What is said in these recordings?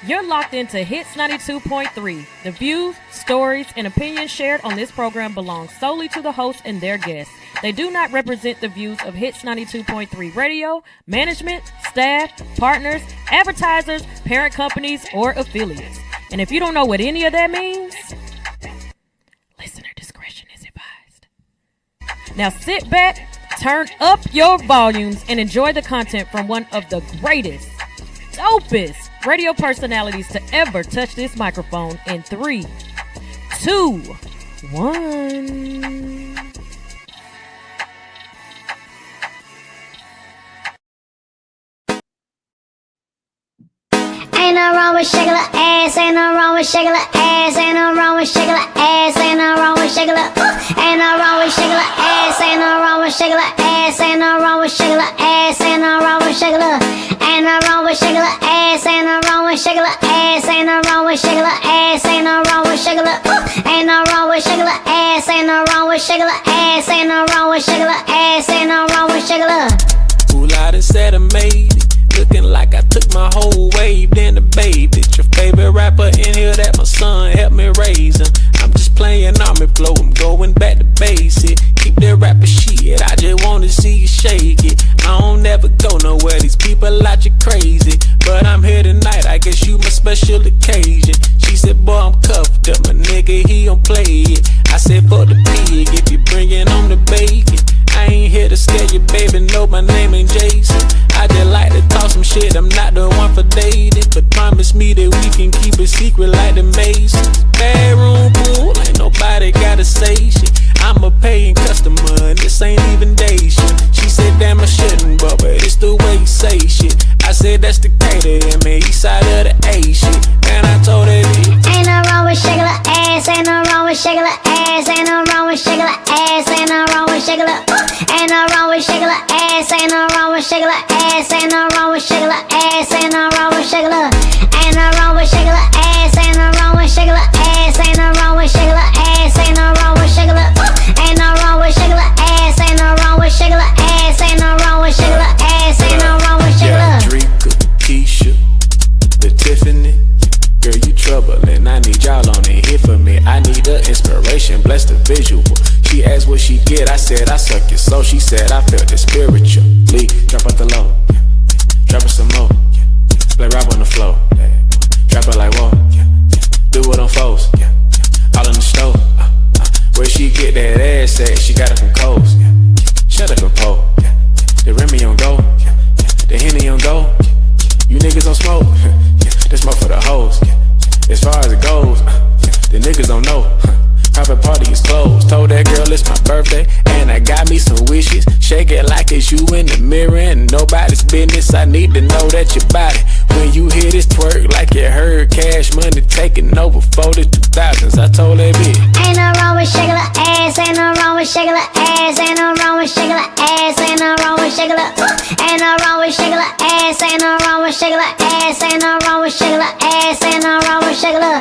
You're locked into Hits 92.3. The views, stories, and opinions shared on this program belong solely to the hosts and their guests. They do not represent the views of Hits 92.3 Radio, management, staff, partners, advertisers, parent companies, or affiliates. And if you don't know what any of that means, listener discretion is advised. Now sit back, turn up your volumes, and enjoy the content from one of the greatest, dopest radio personalities to ever touch this microphone in 3, 2, 1. Ain't no wrong with shaking her ass, ain't no wrong with shaking her ass, ain't no wrong with shaking her ass, ain't no wrong with shaking her, ain't no wrong with shaking her ass, ain't no wrong with shaking her ass, ain't no wrong with shaking her ass, ain't no wrong with shaking her, ain't no wrong with shaking her ass, ain't no wrong with shaking her ass, ain't no wrong with shaking her ass, ain't no wrong with shaking her, ain't no wrong with shaking her ass, ain't no wrong with shaking her ass, ain't no wrong with shaking her ass, ain't no wrong with shaking her. Ooh, I done said I made it. Looking like I took my whole wave, then the babe. It's your favorite rapper in here that my son helped me raise him. I'm just playing army flow, I'm going back to basic. Keep that rapper shit, I just wanna see you shake it. I don't never go nowhere, these people out you crazy. But I'm here tonight, I guess you my special occasion. She said, boy, I'm cuffed up, my nigga, he don't play it. I said, fuck the pig, if you bringin' home the bacon. I ain't here to scare you, baby, no, my name ain't Jason. I just like to talk some shit, I'm not the one for dating. But promise me that we can keep it secret like the Masons. Bedroom pool, ain't nobody gotta say shit. I'm a paying customer, and this ain't even day shit. She said, damn, I shouldn't, but it's the way you say shit. I said, that's the Decatur in me, east side of the A shit. And I told her, ain't no wrong with shaking her ass, ain't no wrong with shaking her ass, ain't no wrong with shaking her ass, ain't no wrong with shaking her, ain't no wrong with shaking her ass, ain't no wrong with shaking her ass, ain't no wrong with shaking her ass, ain't no wrong with shaking her, ain't no wrong with shaking her ass, ain't no wrong with shaking her ass, ain't no wrong with shaking her ass, ain't no wrong with shaking her, ain't no wrong with shaking her ass, ain't no wrong with shaking her ass, ain't no wrong with shaking her ass, ain't no wrong with shaking her. Drika, Keisha, the Tiffany. Girl, you trouble, and I need y'all on it here for me. I need the inspiration, bless the visual. She asked what she get, I said I suck your soul. She said I felt it spiritually. Drop out the low, drop it some more. Play rap on the floor, drop it like whoa. Do it on foes, all in the stove. Where she get that ass at, she got it from Coles. Shut up and pole, the Remy on go, the Henny on go. You niggas don't smoke, that's more for the hoes. As far as it goes, the niggas don't know. Private party is closed. Told that girl it's my birthday, and I got me some wishes. Shake it like it's you in the mirror and nobody's business. I need to know that your body, when you hear this twerk like you heard Cash Money taking over for the 2000s. I told that bitch, ain't no wrong with shaking her ass, ain't no wrong with shaking her ass, ain't no wrong with shaking her ass, ain't no wrong with shaking her, ain't no wrong with shaking her ass, ain't no wrong with shaking her ass, ain't no wrong with shaking her ass, ain't no wrong with shaking her,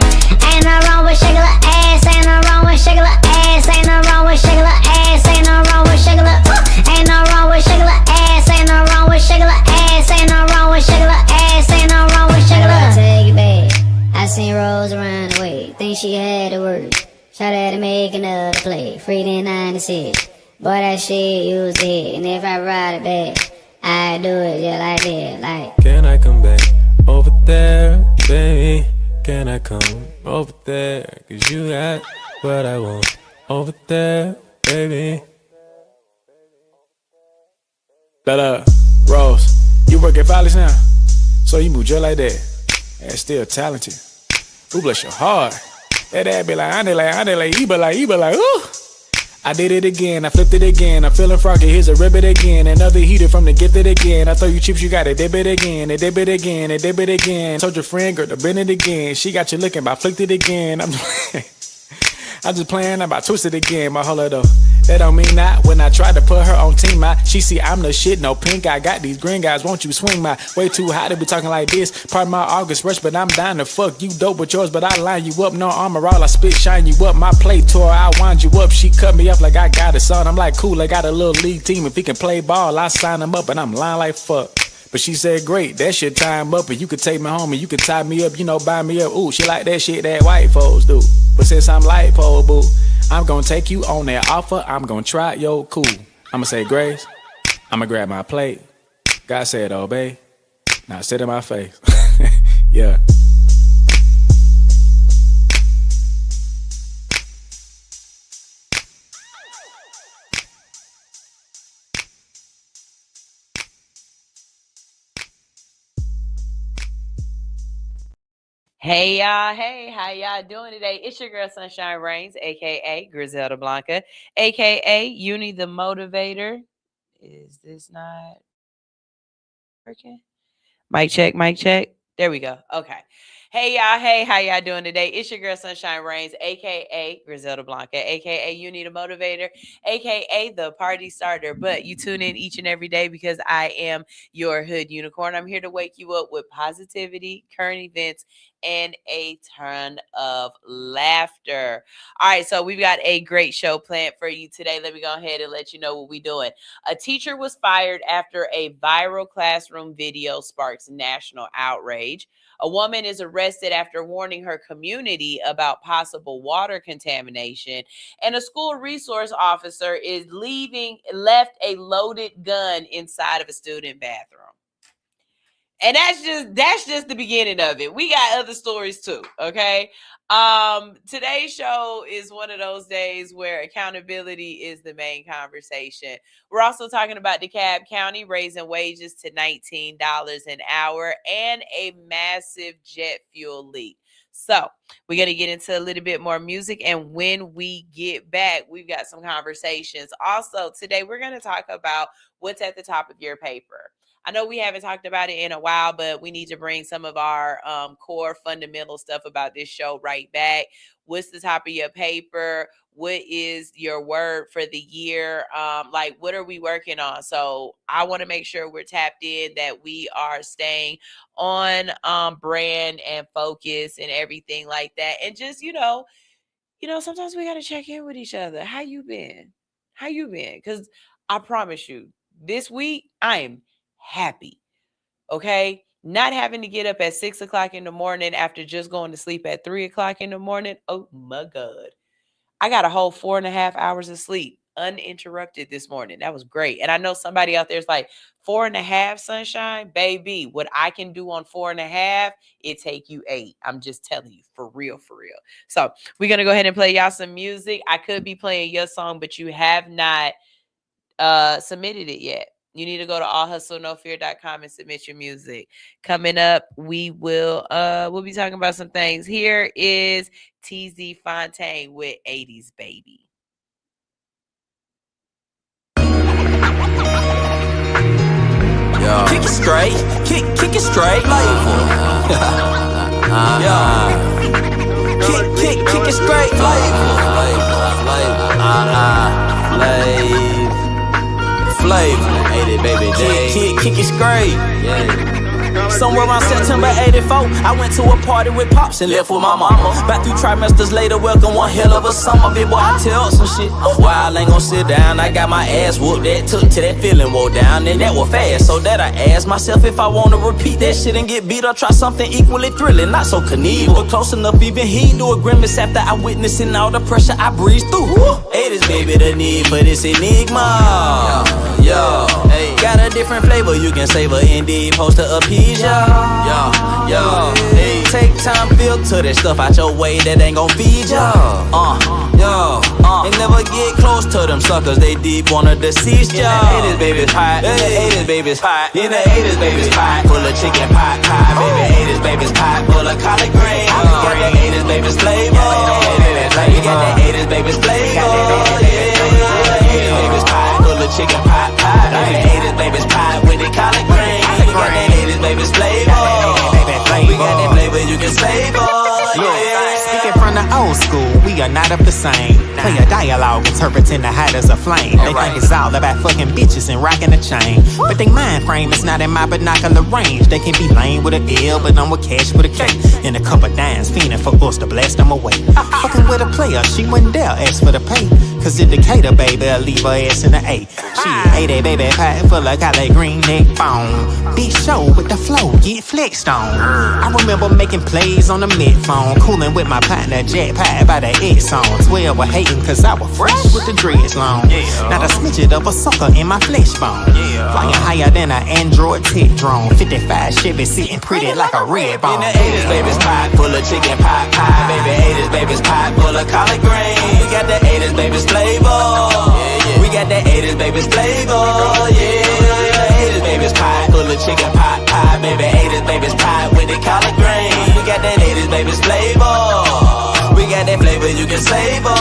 ain't no wrong with shaking her ass, ain't no wrong with shaking her ass, ain't no wrong with shaking her ass, ain't no wrong with shaking her, ain't no wrong with shaking her ass, ain't no wrong with shaking her ass, ain't no wrong with shaking her ass, ain't no wrong with shaking her. Take it back. I seen Rose around the way, think she had to work. Try to make another play, free in 96. Boy, that shit used to hit, and if I ride it back, I do it just like that, like. can I come back over there, baby? Can I come over there? Cause you got what I want over there, baby. Rose, you work at Follies now? So you move just like that. That's still talented. Who bless your heart? That dad be like, he be like, ooh. I did it again, I flipped it again. I'm feeling froggy, here's a ribbit again. Another heater from the gifted again. I throw you chips, you got it, dip it again, and dip it again, and dip it again. Told your friend, girl, to bend it again. She got you looking, but I flicked it again. I'm just playing, I'm about to twist it again, my hold up though. That don't mean not when I try to put her on team. She see I'm the shit, no pink. I got these green guys, won't you swing my way too high to be talking like this. Pardon my August rush, but I'm down to fuck you dope with yours, but I line you up. No armor, all I spit, shine you up. My play tour, I wind you up. She cut me up like I got a son. I'm like, cool, I got a little league team. If he can play ball, I sign him up, and I'm lying like fuck. But she said, great, that shit time up, and you could take me home and you could tie me up, you know, buy me up. Ooh, she like that shit that white folks do. But since I'm light pole, boo, I'm gonna take you on that offer. I'm gonna try yo cool. I'ma say grace. I'ma grab my plate. God said obey. Now sit in my face. Yeah. Hey y'all, hey, how y'all doing today? It's your girl Sunshine Reigns, aka Griselda Blanca, aka Uni the Motivator. Is this not working? Mic check, mic check. There we go. Okay. Hey y'all, hey, how y'all doing today? It's your girl Sunshine Reigns, aka Griselda Blanca, aka Uni the Motivator, aka the Party Starter. But you tune in each and every day because I am your hood unicorn. I'm here to wake you up with positivity, current events, and a ton of laughter. All right, so we've got a great show planned for you today. Let me go ahead and let you know what we're doing. A teacher was fired after a viral classroom video sparks national outrage. A woman is arrested after warning her community about possible water contamination. And a school resource officer is left a loaded gun inside of a student bathroom. And that's just the beginning of it. We got other stories too, okay? Today's show is one of those days where accountability is the main conversation. We're also talking about DeKalb County raising wages to $19 an hour and a massive jet fuel leak. So we're going to get into a little bit more music. And when we get back, we've got some conversations. Also, today we're going to talk about what's at the top of your paper. I know we haven't talked about it in a while, but we need to bring some of our core fundamental stuff about this show right back. What's the top of your paper? What is your word for the year? Like, what are we working on? So I want to make sure we're tapped in, that we are staying on brand and focus and everything like that. And just, you know, sometimes we got to check in with each other. How you been? How you been? Because I promise you, this week, I am happy. Okay. Not having to get up at 6 o'clock in the morning after just going to sleep at 3 o'clock in the morning. Oh my God. I got a whole 4.5 hours of sleep uninterrupted this morning. That was great. And I know somebody out there is like, 4.5, Sunshine, baby, what I can do on 4.5, it take you 8. I'm just telling you, for real, for real. So we're going to go ahead and play y'all some music. I could be playing your song, but you have not submitted it yet. You need to go to allhustlenofear.com and submit your music. Coming up, we'll be talking about some things. Here is TZ Fontaine with 80s Baby. Yo. Kick it straight, kick it straight, flavor. Kick it straight, flavor. Flavor, 80 baby day. Kick it straight, yeah. Somewhere around September 84, I went to a party with Pops and left with my mama. Back 3 trimesters later, welcome one hell of a summer. Big boy, I tell some shit. While I ain't gon' sit down, I got my ass whooped. That took till that feeling wore down, and that was fast. So that I asked myself if I wanna repeat that shit and get beat or try something equally thrilling. Not so Knievel, but close enough, even he do a grimace after I witnessing all the pressure I breezed through. 80s baby, the need for this enigma. Yo, hey, got a different flavor you can savor, indeed, post to appease ya. Yo, hey, take time, filter that stuff out your way that ain't gon' feed ya. And never get close to them suckers, they deep wanna deceive ya. In the 80s baby's hot, in the 80s baby's hot, in the 80s baby's pot, full of chicken pot pie, baby. 80s baby's pot, full of collard greens. Got that 80s baby's flavor. We got that 80s baby's flavor. 80s baby's pot, full of chicken pot pie, baby. 80s baby's pot with the collard greens. We got that 80s baby's flavor. We got that flavor you can savor. Speaking from the old school, we are not of the same. Play a dialogue, interpreting the height as a flame. They think it's all about fucking bitches and rocking a chain. But they mind frame is not in my binocular range. They can be lame with an L, but I'm with cash with a K. And a couple dimes, fiending for us to blast them away. Fucking with a player, she wouldn't dare ask for the pay. Cause the Decatur baby, I'll leave her ass in the A. She ate a baby pie full of collard green neck bone. Big show with the flow, get flexed on. I remember making plays on the mid phone, cooling with my partner Jack Pie by the X on. 12 were hating cause I was fresh with the dreads long. Not a smidget of a sucker in my flesh bone. Flying higher than an Android tech drone. 55 Chevy sitting pretty like a red bone. In the 80s, baby's pie full of chicken pie pie. Baby, 80s, baby's pie full of collard greens. We got the 80s, baby's flavor. We got the 80s, baby's flavor. Yeah, 80s, baby's pie full of chicken pie pie. Baby, 80s, baby's pie with the collard greens. We got that 80s, baby's flavor. We got that flavor you can savor.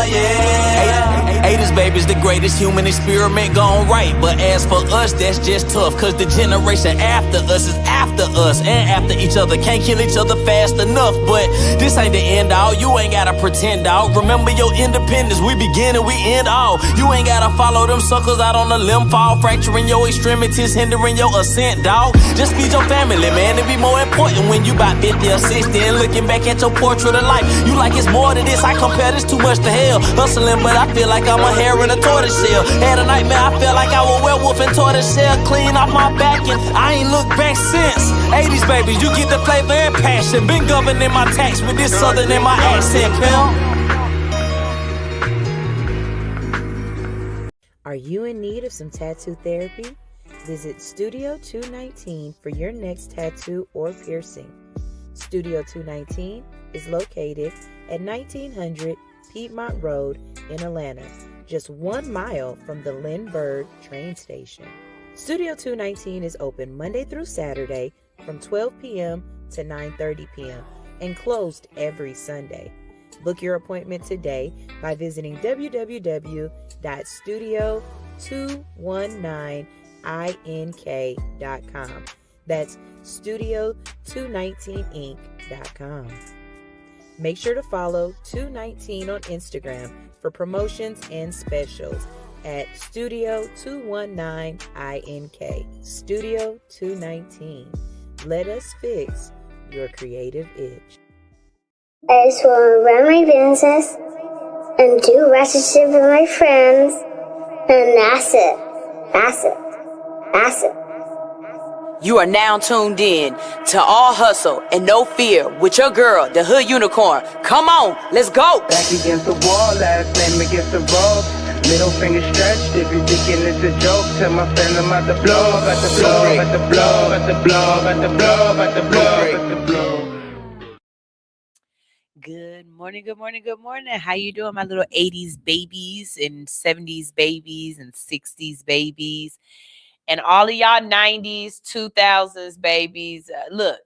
Yeah. 80s baby's the greatest human experiment gone right. But as for us, that's just tough. Cause the generation after us is after us and after each other. Can't kill each other fast enough. But this ain't the end all. You ain't gotta pretend, dog. Remember your independence. We begin and we end all. You ain't gotta follow them suckers out on the limb fall, fracturing your extremities, hindering your ascent, dog. Just feed your family, man. It be more important when you about 50 or 60 and looking back at your portrait of life. You like it's more than this. I compare this too much to hell. Hustling, but I feel like I'm a hare in a tortoise shell. Had a nightmare, I felt like I was a werewolf in tortoise shell. Clean off my back and I ain't looked back since. 80s baby, you get the flavor and passion. Been governing my tax with this southern in my accent, pimp. Are you in need of some tattoo therapy? Visit Studio 219 for your next tattoo or piercing. Studio 219 is located at 1900 Piedmont Road in Atlanta, just 1 mile from the Lynn Bird train station. Studio 219 is open Monday through Saturday from 12 p.m. to 9:30 p.m. and closed every Sunday. Book your appointment today by visiting www.studio219ink.com. That's studio219inc.com. Make sure to follow 219 on Instagram for promotions and specials at Studio219ink. Studio 219. Let us fix your creative itch. I just want to run my business and do relationship with my friends, and that's it. That's it. That's it. You are now tuned in to All Hustle and No Fear with your girl, the Hood Unicorn. Come on, let's go. Back against the wall, last name against the rope. Middle finger stretched, if you're thinking it's a joke, tell my friend I'm about to blow, about to blow, about to blow, about to blow, about to blow, about to blow, about to blow. Good morning, good morning, good morning. How you doing, my little 80s babies and 70s babies and 60s babies? And all of y'all 90s, 2000s babies, look,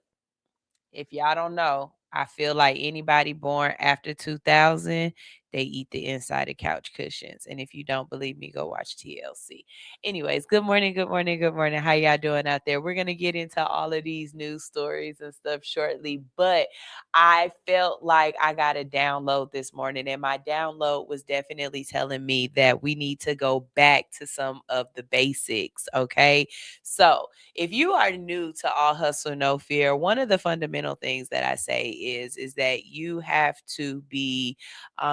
if y'all don't know, I feel like anybody born after 2000, they eat the inside of couch cushions. And if you don't believe me, go watch TLC. Anyways, good morning, good morning, good morning. How y'all doing out there? We're going to get into all of these news stories and stuff shortly, but I felt like I got a download this morning, and my download was definitely telling me that we need to go back to some of the basics, okay? So if you are new to All Hustle, No Fear, one of the fundamental things that I say is that you have to be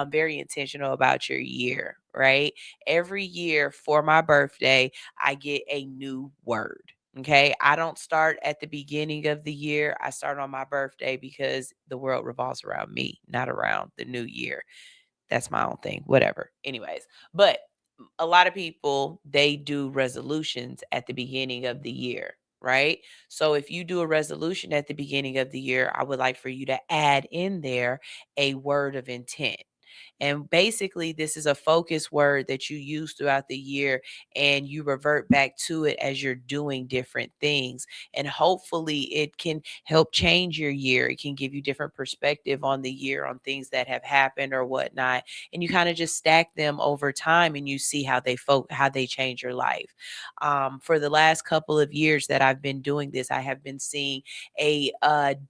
very intentional about your year, right? Every year for my birthday, I get a new word. Okay. I don't start at the beginning of the year. I start on my birthday because the world revolves around me, not around the new year. That's my own thing, whatever. Anyways, but a lot of people, they do resolutions at the beginning of the year, right? So if you do a resolution at the beginning of the year, I would like for you to add in there a word of intent. And basically, this is a focus word that you use throughout the year, and you revert back to it as you're doing different things. And hopefully it can help change your year. It can give you different perspective on the year, on things that have happened or whatnot. And you kind of just stack them over time, and you see how they change your life. For the last couple of years that I've been doing this, I have been seeing a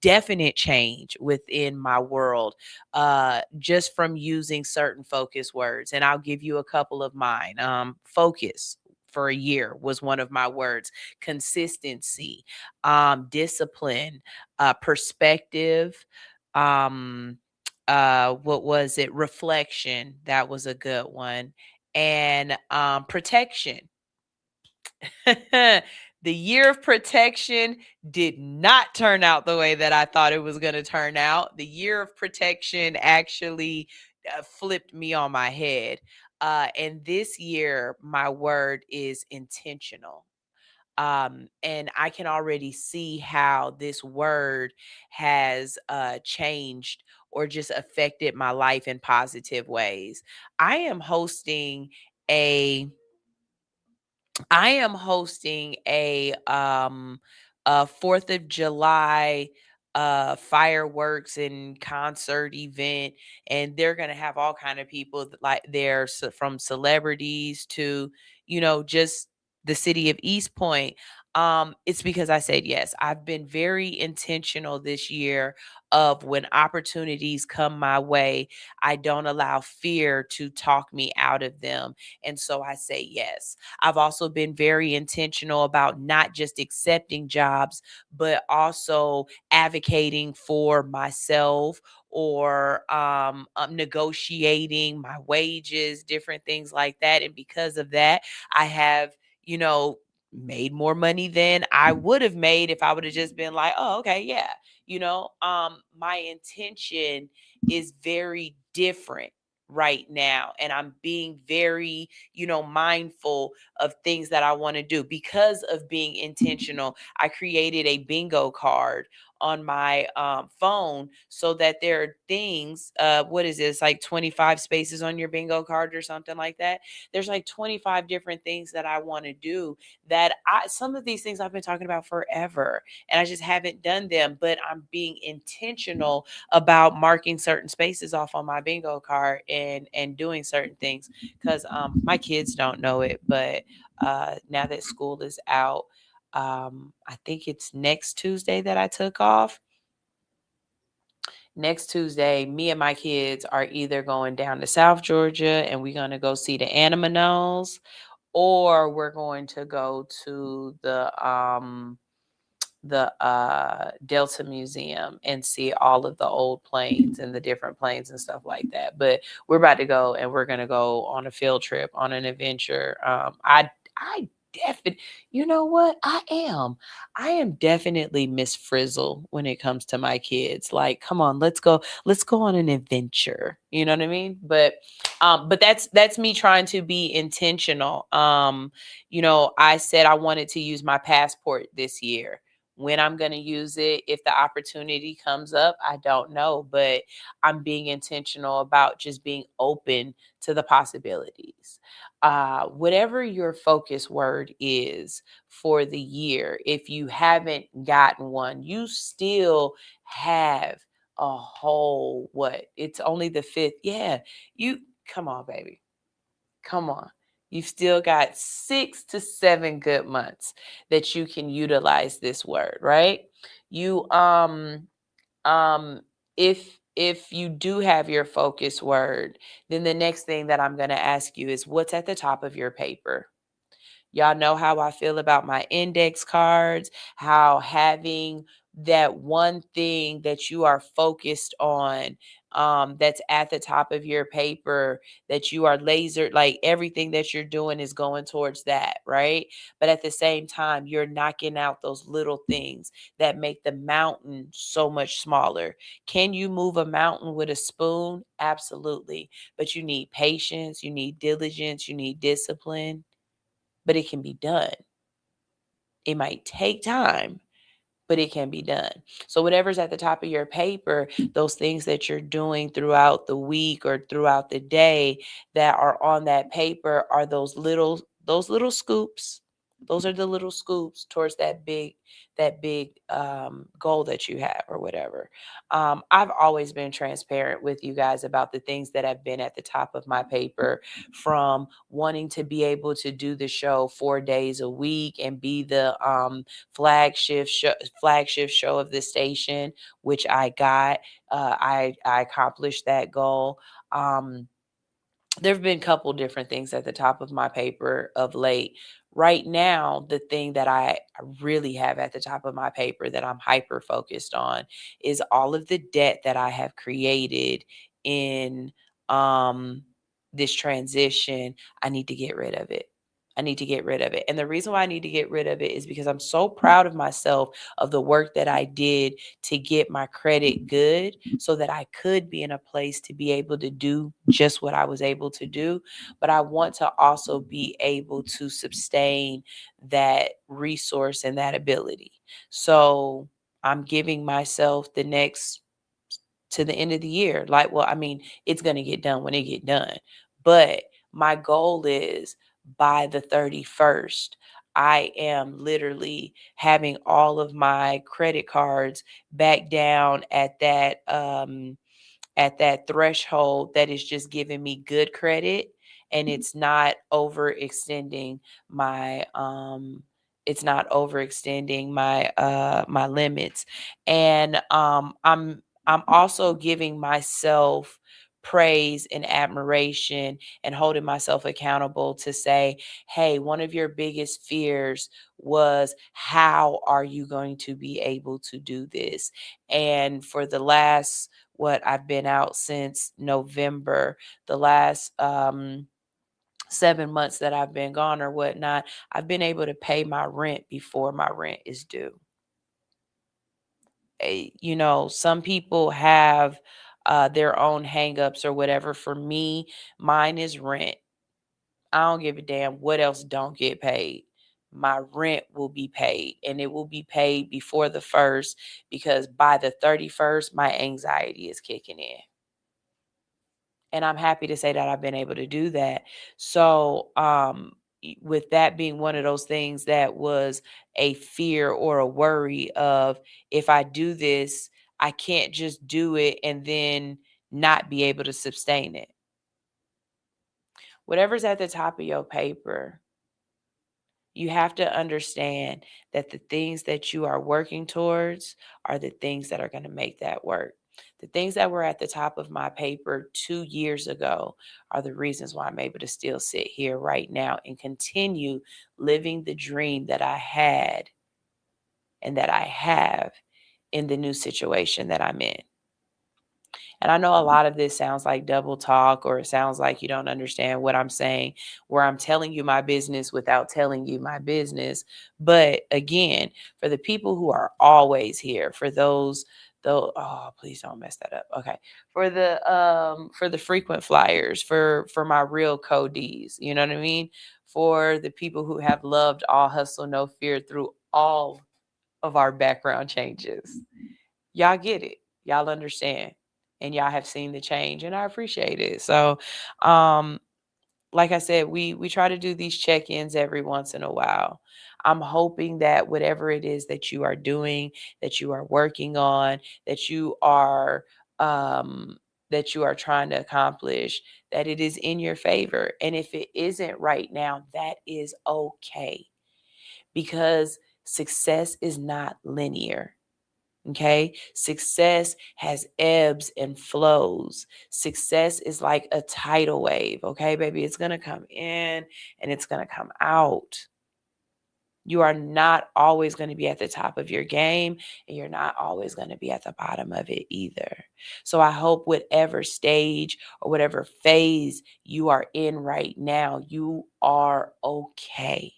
definite change within my world, just from using certain focus words. And I'll give you a couple of mine. Focus for a year was one of my words. Consistency, discipline, perspective, what was it? Reflection. That was a good one. And protection. The year of protection did not turn out the way that I thought it was going to turn out. The year of protection actually flipped me on my head. And this year, my word is intentional. And I can already see how this word has changed or just affected my life in positive ways. I am hosting a a 4th of July fireworks and concert event, and they're going to have all kind of people like there, from celebrities to, just the city of East Point. It's because I said yes. I've been very intentional this year of when opportunities come my way, I don't allow fear to talk me out of them. And so I say yes. I've also been very intentional about not just accepting jobs, but also advocating for myself, or negotiating my wages, different things like that. And because of that, I have, made more money than I would have made if I would have just been like, oh, okay, yeah. My intention is very different right now, and I'm being very, mindful of things that I want to do. Because of being intentional, I created a bingo card on my phone, so that there are things, what is this, like 25 spaces on your bingo card or something like that. There's like 25 different things that I want to do, that some of these things I've been talking about forever, and I just haven't done them, but I'm being intentional about marking certain spaces off on my bingo card, and doing certain things, because my kids don't know it, but now that school is out, I think it's next Tuesday that I took off. Next Tuesday, me and my kids are either going down to South Georgia and we're going to go see the Animals, or we're going to go to the Delta Museum and see all of the old planes and the different planes and stuff like that. But we're about to go, and we're going to go on a field trip, on an adventure. I definitely, you know what? I am definitely Miss Frizzle when it comes to my kids. Like, come on, let's go on an adventure. You know what I mean? But that's me trying to be intentional. I said I wanted to use my passport this year. When I'm going to use it, if the opportunity comes up, I don't know, but I'm being intentional about just being open to the possibilities. Whatever your focus word is for the year, if you haven't gotten one, you still have a whole, it's only the 5th. Yeah, come on, baby. Come on. You've still got 6 to 7 good months that you can utilize this word, right? You if you do have your focus word, then the next thing that I'm going to ask you is, what's at the top of your paper? Y'all know how I feel about my index cards, how having that one thing that you are focused on, that's at the top of your paper, that you are laser, like everything that you're doing is going towards that, right? But at the same time, you're knocking out those little things that make the mountain so much smaller. Can you move a mountain with a spoon? Absolutely. But you need patience, you need diligence, you need discipline, but it can be done. It might take time, but it can be done. So whatever's at the top of your paper, those things that you're doing throughout the week or throughout the day that are on that paper are those little scoops. Those are the little scoops towards that big goal that you have, or whatever. I've always been transparent with you guys about the things that have been at the top of my paper, from wanting to be able to do the show 4 days a week and be the flagship show of the station, which I got. I accomplished that goal. there have been a couple different things at the top of my paper of late. Right now, the thing that I really have at the top of my paper that I'm hyper focused on is all of the debt that I have created in this transition. I need to get rid of it. I need to get rid of it. And the reason why I need to get rid of it is because I'm so proud of myself, of the work that I did to get my credit good so that I could be in a place to be able to do just what I was able to do. But I want to also be able to sustain that resource and that ability. So I'm giving myself the next to the end of the year. Like, well, I mean, it's going to get done when it get done. But my goal is by the 31st, I am literally having all of my credit cards back down at that threshold that is just giving me good credit, and it's not overextending my my limits. And I'm also giving myself praise and admiration and holding myself accountable to say, hey, one of your biggest fears was, how are you going to be able to do this? And for the last, what, I've been out since November, the last 7 months that I've been gone or whatnot, I've been able to pay my rent before my rent is due. You know, some people have their own hangups or whatever. For me, mine is rent. I don't give a damn what else don't get paid. My rent will be paid, and it will be paid before the 1st, because by the 31st, my anxiety is kicking in. And I'm happy to say that I've been able to do that. So, with that being one of those things that was a fear or a worry of, if I do this, I can't just do it and then not be able to sustain it. Whatever's at the top of your paper, you have to understand that the things that you are working towards are the things that are going to make that work. The things that were at the top of my paper 2 years ago are the reasons why I'm able to still sit here right now and continue living the dream that I had and that I have in the new situation that I'm in. And I know a lot of this sounds like double talk, or it sounds like you don't understand what I'm saying, where I'm telling you my business without telling you my business. But again, for the people who are always here, for those, though, oh, please don't mess that up. Okay. For the frequent flyers, for my real codees, you know what I mean? For the people who have loved All Hustle No Fear through all of our background changes. Y'all get it. Y'all understand. And y'all have seen the change, and I appreciate it. So, like I said, we try to do these check-ins every once in a while. I'm hoping that whatever it is that you are doing, that you are working on, that you are trying to accomplish, that it is in your favor. And if it isn't right now, that is okay, because success is not linear. Okay. Success has ebbs and flows. Success is like a tidal wave. Okay, baby. It's going to come in and it's going to come out. You are not always going to be at the top of your game, and you're not always going to be at the bottom of it either. So I hope whatever stage or whatever phase you are in right now, you are okay.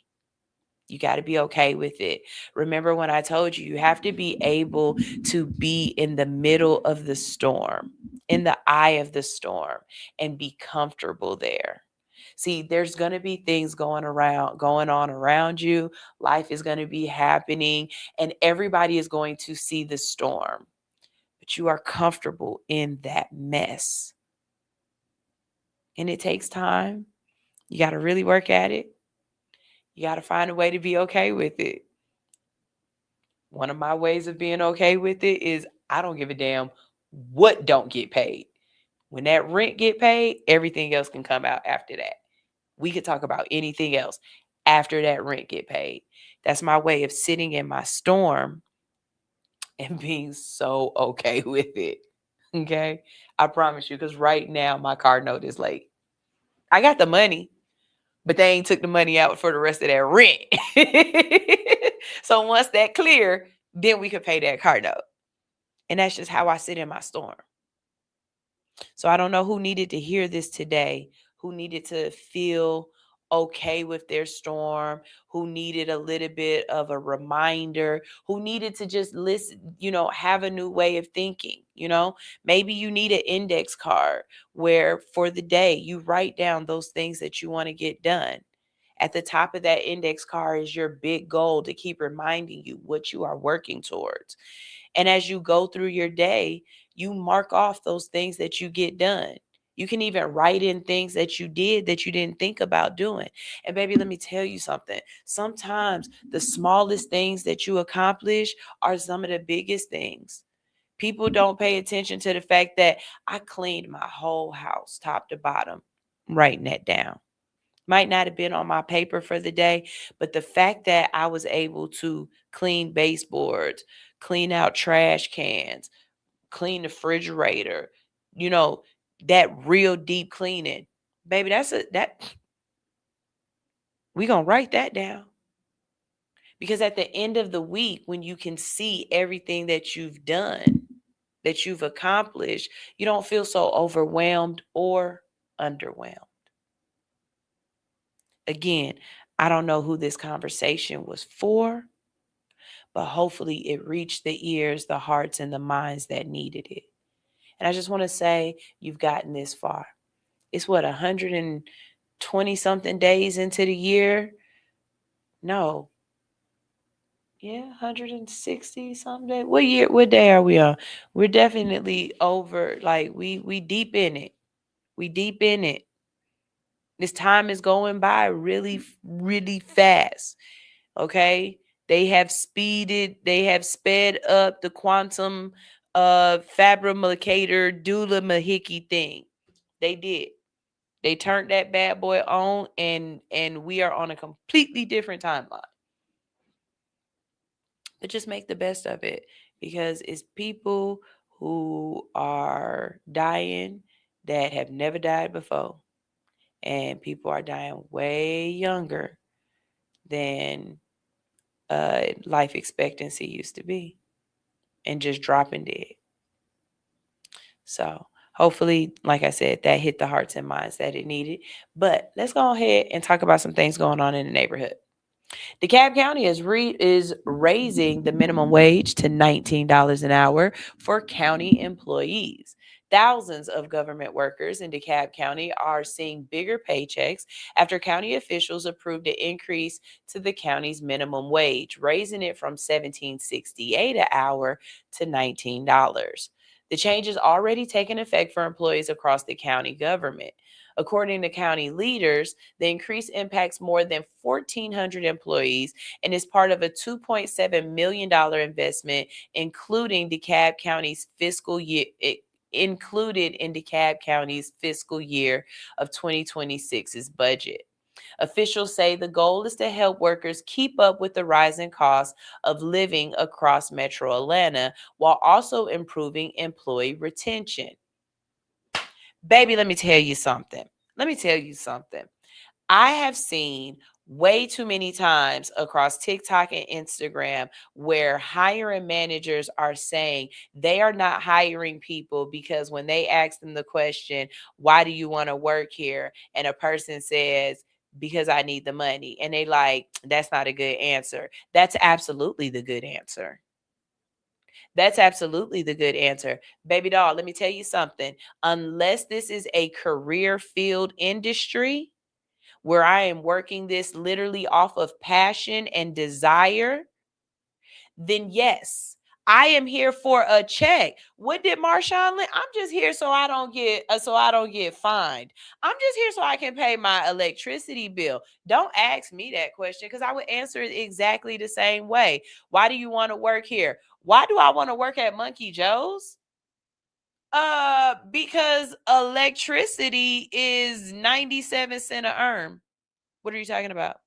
You got to be okay with it. Remember when I told you, you have to be able to be in the middle of the storm, in the eye of the storm, and be comfortable there. See, there's going to be things going on around you. Life is going to be happening, and everybody is going to see the storm. But you are comfortable in that mess. And it takes time. You got to really work at it. You got to find a way to be okay with it. One of my ways of being okay with it is I don't give a damn what don't get paid. When that rent get paid, everything else can come out after that. We could talk about anything else after that rent get paid. That's my way of sitting in my storm and being so okay with it. Okay? I promise you, because right now my car note is late. I got the money, but they ain't took the money out for the rest of that rent. So once that clear, then we could pay that car note. And that's just how I sit in my storm. So I don't know who needed to hear this today, who needed to feel okay with their storm, who needed a little bit of a reminder, who needed to just listen, have a new way of thinking. Maybe you need an index card where for the day you write down those things that you want to get done. At the top of that index card is your big goal to keep reminding you what you are working towards. And as you go through your day, you mark off those things that you get done. You can even write in things that you did that you didn't think about doing. And baby, let me tell you something. Sometimes the smallest things that you accomplish are some of the biggest things. People don't pay attention to the fact that I cleaned my whole house, top to bottom, writing that down. Might not have been on my paper for the day, but the fact that I was able to clean baseboards, clean out trash cans, clean the refrigerator, that real deep cleaning, baby, we gonna write that down. Because at the end of the week, when you can see everything that you've done, that you've accomplished, you don't feel so overwhelmed or underwhelmed. Again, I don't know who this conversation was for, but hopefully it reached the ears, the hearts, and the minds that needed it. And I just want to say you've gotten this far. It's 120 something days into the year? No. Yeah, 160 something. What day are we on? We're definitely over, like we deep in it. We deep in it. This time is going by really, really fast. Okay. They have sped up the quantum fabricator doula mahiki thing. They did. They turned that bad boy on, and we are on a completely different timeline. But just make the best of it, because it's people who are dying that have never died before. And people are dying way younger than life expectancy used to be, and just dropping dead. So hopefully, like I said, that hit the hearts and minds that it needed. But let's go ahead and talk about some things going on in the neighborhood. DeKalb County is raising the minimum wage to $19 an hour for county employees. Thousands of government workers in DeKalb County are seeing bigger paychecks after county officials approved an increase to the county's minimum wage, raising it from $17.68 an hour to $19. The change is already taking effect for employees across the county government. According to county leaders, the increase impacts more than 1,400 employees and is part of a $2.7 million investment, including DeKalb County's fiscal year. Included in DeKalb County's fiscal year of 2026's budget. Officials say the goal is to help workers keep up with the rising costs of living across Metro Atlanta while also improving employee retention. Baby, let me tell you something. I have seen way too many times across TikTok and Instagram where hiring managers are saying they are not hiring people because when they ask them the question, why do you want to work here? And a person says, because I need the money. And they like, that's not a good answer. That's absolutely the good answer. That's absolutely the good answer. Baby doll, let me tell you something. Unless this is a career field industry where I am working this literally off of passion and desire, then yes, I am here for a check. What did Marshawn Lynn? I'm just here so I don't get fined. I'm just here so I can pay my electricity bill. Don't ask me that question, because I would answer it exactly the same way. Why do you want to work here? Why do I want to work at Monkey Joe's? Because electricity is 97 cents a urn. What are you talking about?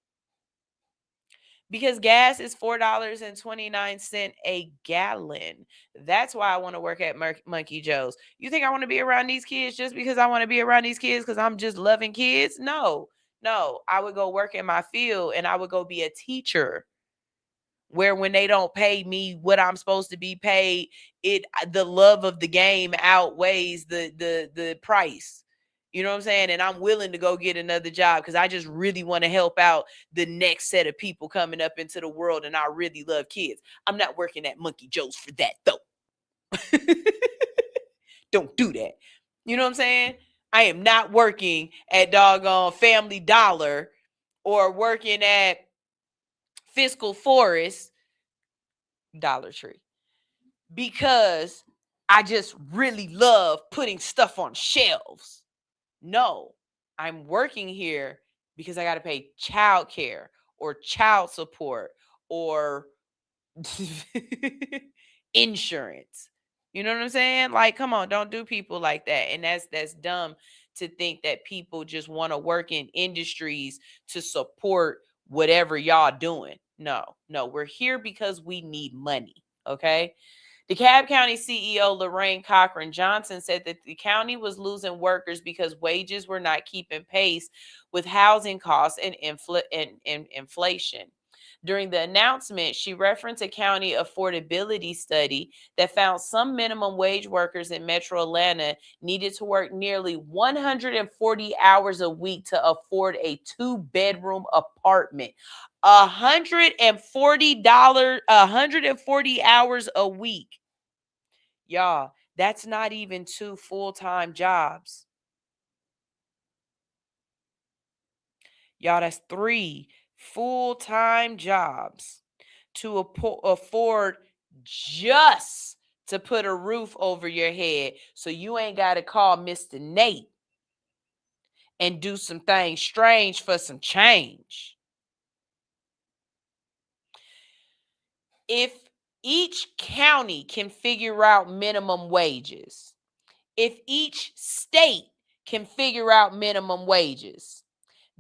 because gas is $4.29 a gallon. That's why I want to work at Monkey Joe's. You think I want to be around these kids just because I want to be around these kids because I'm just loving kids? No, I would go work in my field and I would go be a teacher where when they don't pay me what I'm supposed to be paid, the love of the game outweighs the price. You know what I'm saying? And I'm willing to go get another job because I just really want to help out the next set of people coming up into the world. And I really love kids. I'm not working at Monkey Joe's for that, though. Don't do that. You know what I'm saying? I am not working at doggone Family Dollar or working at Fiscal Forest, Dollar Tree, because I just really love putting stuff on shelves. No, I'm working here because I got to pay child care or child support or insurance. You know what I'm saying? Like, come on, don't do people like that. And that's dumb to think that people just want to work in industries to support whatever y'all doing. No, we're here because we need money. Okay. DeKalb County CEO Lorraine Cochran Johnson said that the county was losing workers because wages were not keeping pace with housing costs and inflation. During the announcement, she referenced a county affordability study that found some minimum wage workers in Metro Atlanta needed to work nearly 140 hours a week to afford a 2-bedroom apartment. $140 hours a week. Y'all, that's not even 2 full-time jobs. Y'all, that's 3 full-time jobs to afford just to put a roof over your head so you ain't got to call Mr. Nate and do some things strange for some change. If each county can figure out minimum wages, if each state can figure out minimum wages,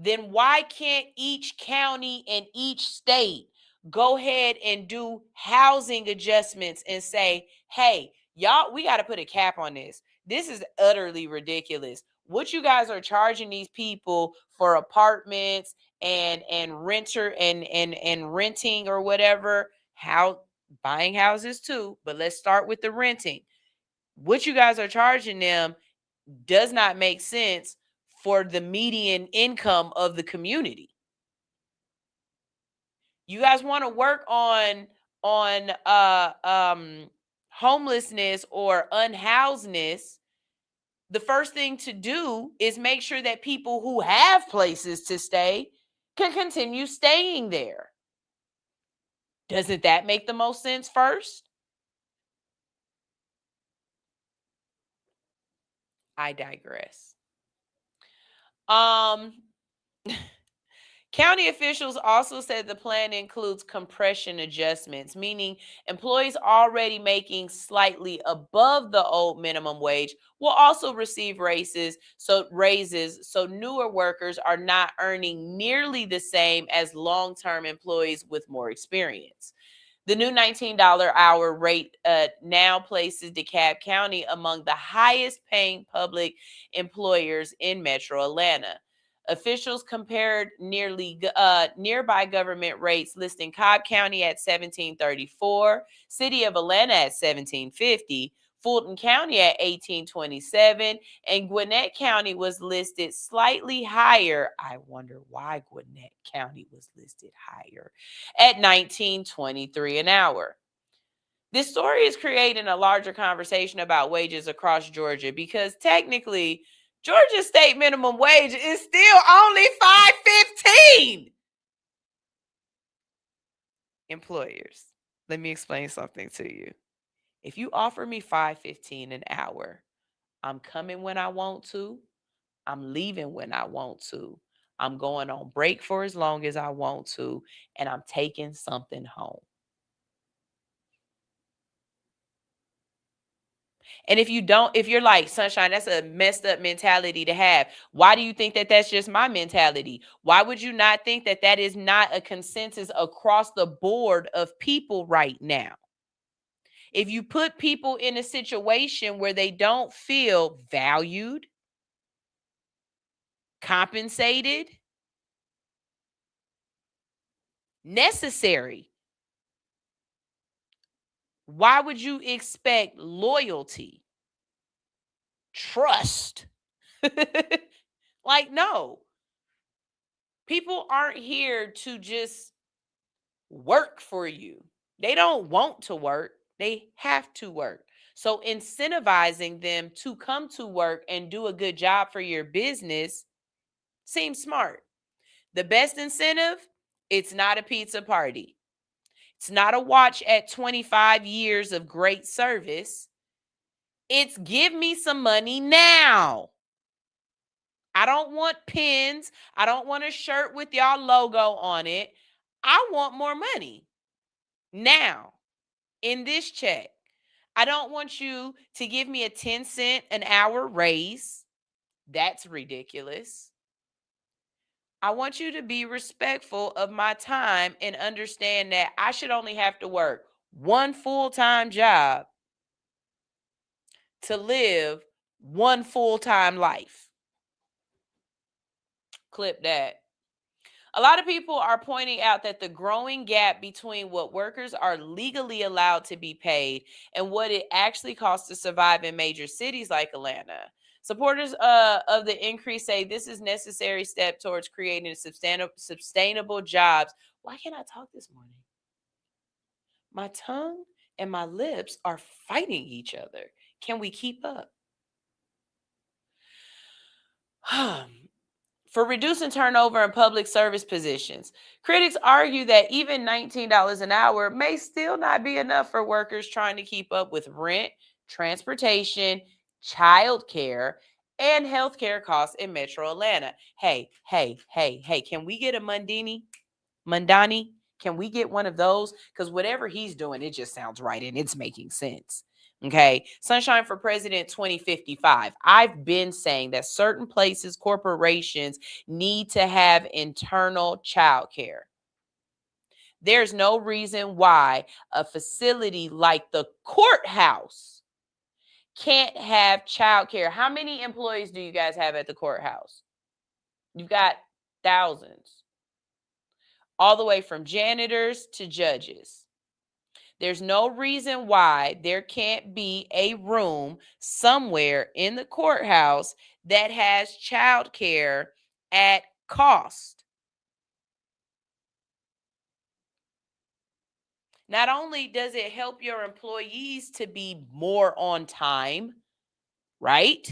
then why can't each county and each state go ahead and do housing adjustments and say, hey, y'all, we got to put a cap on this. This is utterly ridiculous. What you guys are charging these people for apartments and renter and renting or whatever, buying houses too, but let's start with the renting. What you guys are charging them does not make sense for the median income of the community. You guys want to work on homelessness or unhousedness, the first thing to do is make sure that people who have places to stay can continue staying there. Doesn't that make the most sense first? I digress. County officials also said the plan includes compression adjustments, meaning employees already making slightly above the old minimum wage will also receive raises, so newer workers are not earning nearly the same as long-term employees with more experience. The new $19 hour rate now places DeKalb County among the highest paying public employers in Metro Atlanta. Officials compared nearby government rates, listing Cobb County at $17.34, City of Atlanta at $17.50, Fulton County at $18.27, and Gwinnett County was listed slightly higher. I wonder why Gwinnett County was listed higher at $19.23 an hour. This story is creating a larger conversation about wages across Georgia because technically, Georgia state minimum wage is still only $5.15. Employers, let me explain something to you. If you offer me $5.15 an hour, I'm coming when I want to. I'm leaving when I want to. I'm going on break for as long as I want to, and I'm taking something home. And if you're like, Sunshine, that's a messed up mentality to have. Why do you think that that's just my mentality? Why would you not think that that is not a consensus across the board of people right now? If you put people in a situation where they don't feel valued, compensated, necessary, why would you expect loyalty, trust? Like, no. People aren't here to just work for you. They don't want to work. They have to work. So incentivizing them to come to work and do a good job for your business seems smart. The best incentive, it's not a pizza party. It's not a watch at 25 years of great service. It's give me some money now. I don't want pins. I don't want a shirt with y'all logo on it. I want more money now in this check. I don't want you to give me a 10-cent an hour raise. That's ridiculous. I want you to be respectful of my time and understand that I should only have to work one full-time job to live one full-time life. Clip that. A lot of people are pointing out that the growing gap between what workers are legally allowed to be paid and what it actually costs to survive in major cities like Atlanta. Supporters of the increase say this is a necessary step towards creating sustainable jobs. Why can't I talk this morning? My tongue and my lips are fighting each other. Can we keep up? For reducing turnover in public service positions, critics argue that even $19 an hour may still not be enough for workers trying to keep up with rent, transportation, childcare, and healthcare costs in Metro Atlanta. Hey, can we get a Mundani? Can we get one of those? Because whatever he's doing, it just sounds right and it's making sense. Okay. Sunshine for President 2055. I've been saying that certain places, corporations need to have internal childcare. There's no reason why a facility like the courthouse can't have childcare. How many employees do you guys have at the courthouse? You've got thousands. All the way from janitors to judges. There's no reason why there can't be a room somewhere in the courthouse that has childcare at cost. Not only does it help your employees to be more on time, right?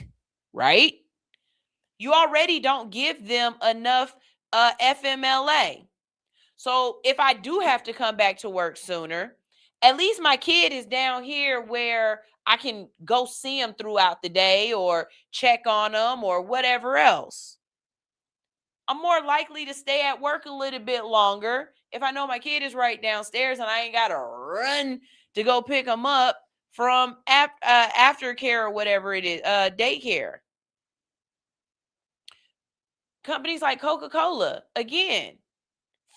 You already don't give them enough FMLA. So if I do have to come back to work sooner, at least my kid is down here where I can go see him throughout the day or check on him or whatever else. I'm more likely to stay at work a little bit longer if I know my kid is right downstairs and I ain't got to run to go pick him up from aftercare or whatever it is, daycare. Companies like Coca-Cola, again,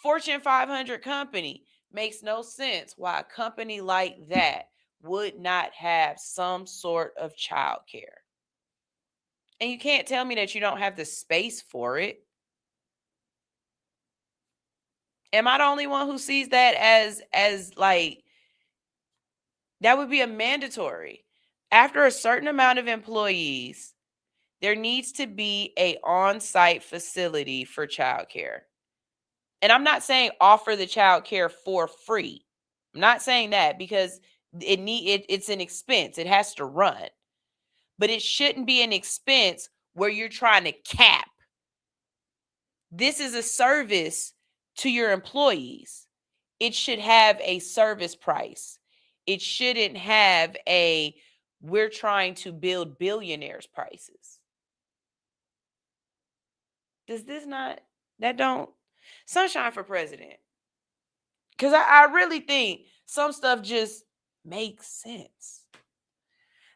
Fortune 500 company, makes no sense why a company like that would not have some sort of childcare. And you can't tell me that you don't have the space for it. Am I the only one who sees that as like, that would be a mandatory? After a certain amount of employees, there needs to be an on-site facility for childcare. And I'm not saying offer the child care for free. I'm not saying that because it's an expense. It has to run. But it shouldn't be an expense where you're trying to cap. This is a service to your employees. It should have a service price. It shouldn't have we're trying to build billionaires prices. Sunshine for President. Because I really think some stuff just makes sense.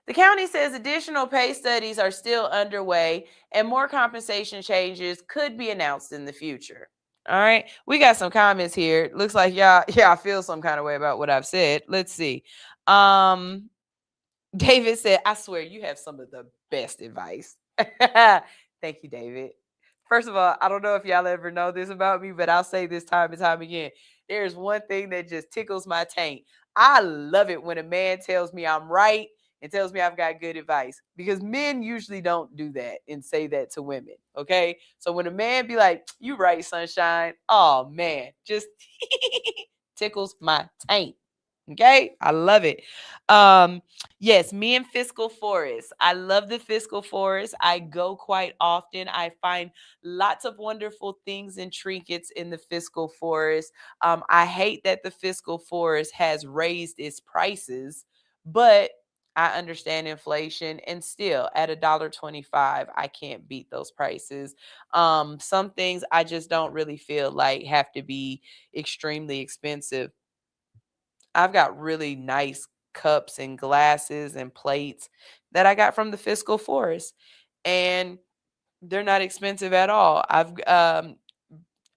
The county says additional pay studies are still underway and more compensation changes could be announced in the future. All right. We got some comments here. Looks like y'all feel some kind of way about what I've said. Let's see. David said, I swear you have some of the best advice. Thank you, David. First of all, I don't know if y'all ever know this about me, but I'll say this time and time again. There's one thing that just tickles my taint. I love it when a man tells me I'm right and tells me I've got good advice, because men usually don't do that and say that to women. Okay. So when a man be like, you right, sunshine. Oh man, just tickles my taint. Okay. I love it. Yes, me and Fiscal Forest. I love the Fiscal Forest. I go quite often. I find lots of wonderful things and trinkets in the Fiscal Forest. I hate that the Fiscal Forest has raised its prices, but I understand inflation, and still at $1.25, I can't beat those prices. Some things I just don't really feel like have to be extremely expensive. I've got really nice cups and glasses and plates that I got from the Fiscal Forest, and they're not expensive at all.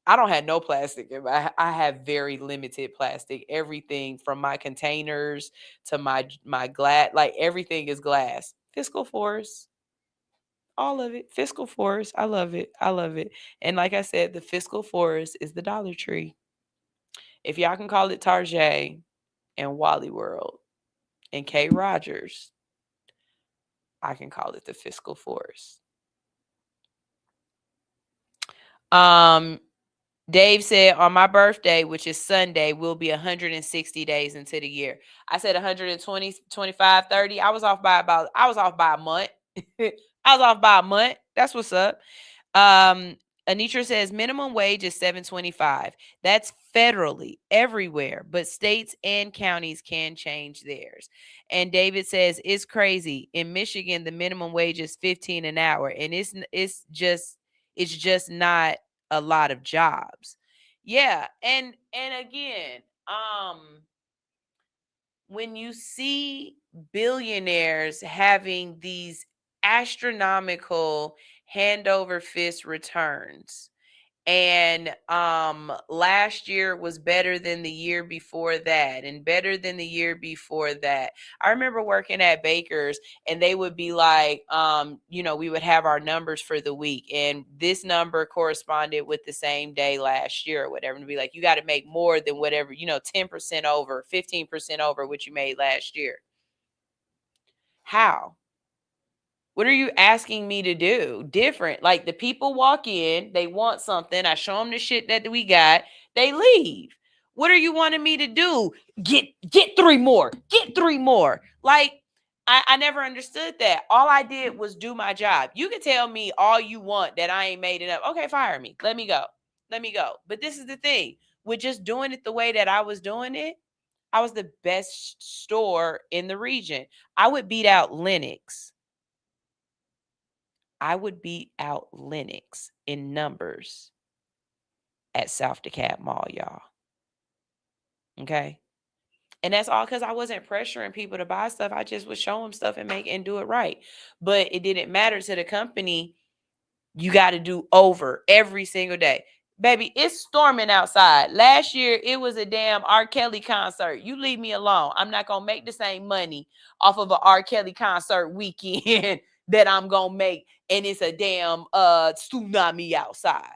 I don't have no plastic. I have very limited plastic. Everything from my containers to my glass, like everything is glass. Fiscal Forest, all of it. Fiscal Forest, I love it. I love it. And like I said, the Fiscal Forest is the Dollar Tree. If y'all can call it Target and Wally World and K. Rogers, I can call it the Fiscal Forest. Dave said, on my birthday, which is Sunday, will be 160 days into the year. I said 120, 25, 30. I was off by a month. I was off by a month. That's what's up. Anitra says minimum wage is $7.25. That's federally everywhere, but states and counties can change theirs. And David says it's crazy. In Michigan, the minimum wage is $15 an hour, and it's just not a lot of jobs. Yeah, and again, when you see billionaires having these astronomical hand over fist returns, and last year was better than the year before that, and better than the year before that. I remember working at Baker's, and they would be like, we would have our numbers for the week, and this number corresponded with the same day last year or whatever, and it'd be like, you got to make more than whatever, 10% over, 15% over what you made last year. How? What are you asking me to do different? Like, the people walk in, they want something. I show them the shit that we got. They leave. What are you wanting me to do? Get 3 more. Get 3 more. Like, I never understood that. All I did was do my job. You can tell me all you want that I ain't made it up. Okay, fire me. Let me go. But this is the thing. With just doing it the way that I was doing it, I was the best store in the region. I would beat out Lennox. I would beat out Lennox in numbers at South DeKalb Mall, y'all. Okay? And that's all because I wasn't pressuring people to buy stuff. I just would show them stuff and do it right. But it didn't matter to the company. You got to do over every single day. Baby, it's storming outside. Last year, it was a damn R. Kelly concert. You leave me alone. I'm not going to make the same money off of an R. Kelly concert weekend that I'm going to make, and it's a damn tsunami outside.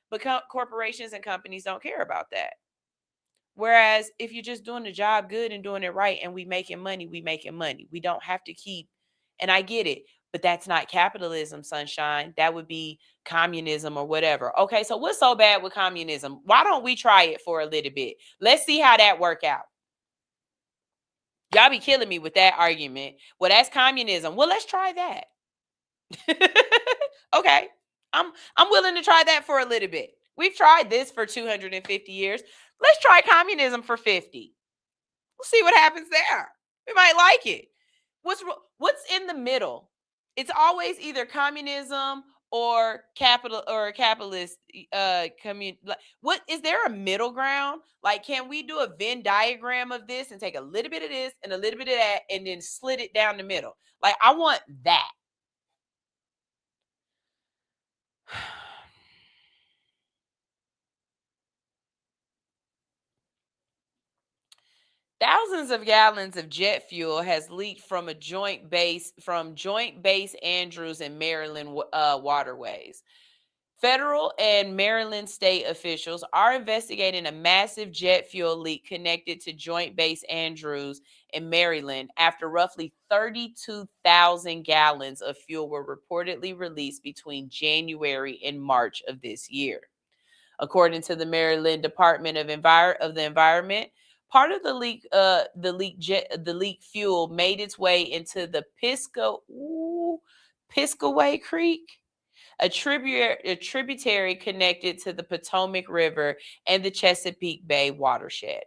But corporations and companies don't care about that. Whereas if you're just doing the job good and doing it right and we making money. We don't have to keep, and I get it, but that's not capitalism, sunshine. That would be communism or whatever. Okay, so what's so bad with communism? Why don't we try it for a little bit? Let's see how that work out. Y'all be killing me with that argument. Well, that's communism. Well, let's try that. Okay, I'm willing to try that for a little bit. We've tried this for 250 years. Let's try communism for 50. We'll see what happens there. We might like it. What's in the middle? It's always either communism or capitalist community? Like, what is there a middle ground? Like, can we do a Venn diagram of this and take a little bit of this and a little bit of that and then slit it down the middle? Like, I want that. Thousands of gallons of jet fuel has leaked from Joint Base Andrews in Maryland waterways. Federal and Maryland state officials are investigating a massive jet fuel leak connected to Joint Base Andrews in Maryland after roughly 32,000 gallons of fuel were reportedly released between January and March of this year. According to the Maryland Department of the Environment, part of the leak fuel made its way into the Piscataway Creek, a tributary connected to the Potomac River and the Chesapeake Bay watershed.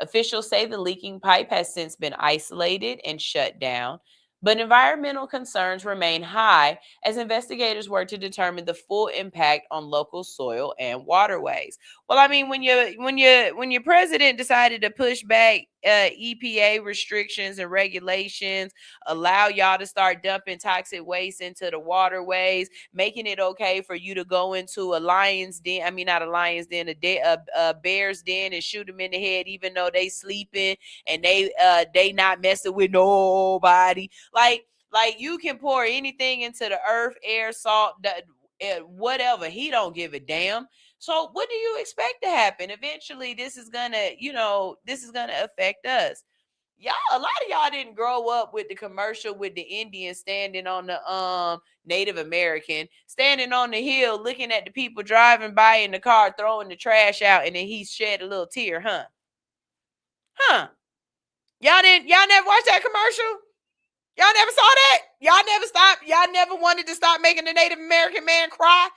Officials say the leaking pipe has since been isolated and shut down, but environmental concerns remain high as investigators work to determine the full impact on local soil and waterways. Well, I mean, when your president decided to push back EPA restrictions and regulations, allow y'all to start dumping toxic waste into the waterways, making it okay for you to go into a lion's den, I mean, not a lion's den, a bear's den and shoot them in the head, even though they sleeping and they not messing with nobody. Like you can pour anything into the earth, air, salt, whatever. He don't give a damn. So what do you expect to happen? Eventually, this is gonna affect us. Y'all, a lot of y'all didn't grow up with the commercial with the Indian standing on the Native American standing on the hill, looking at the people driving by in the car, throwing the trash out, and then he shed a little tear, huh? Y'all never watched that commercial? Y'all never saw that? Y'all never wanted to stop making the Native American man cry?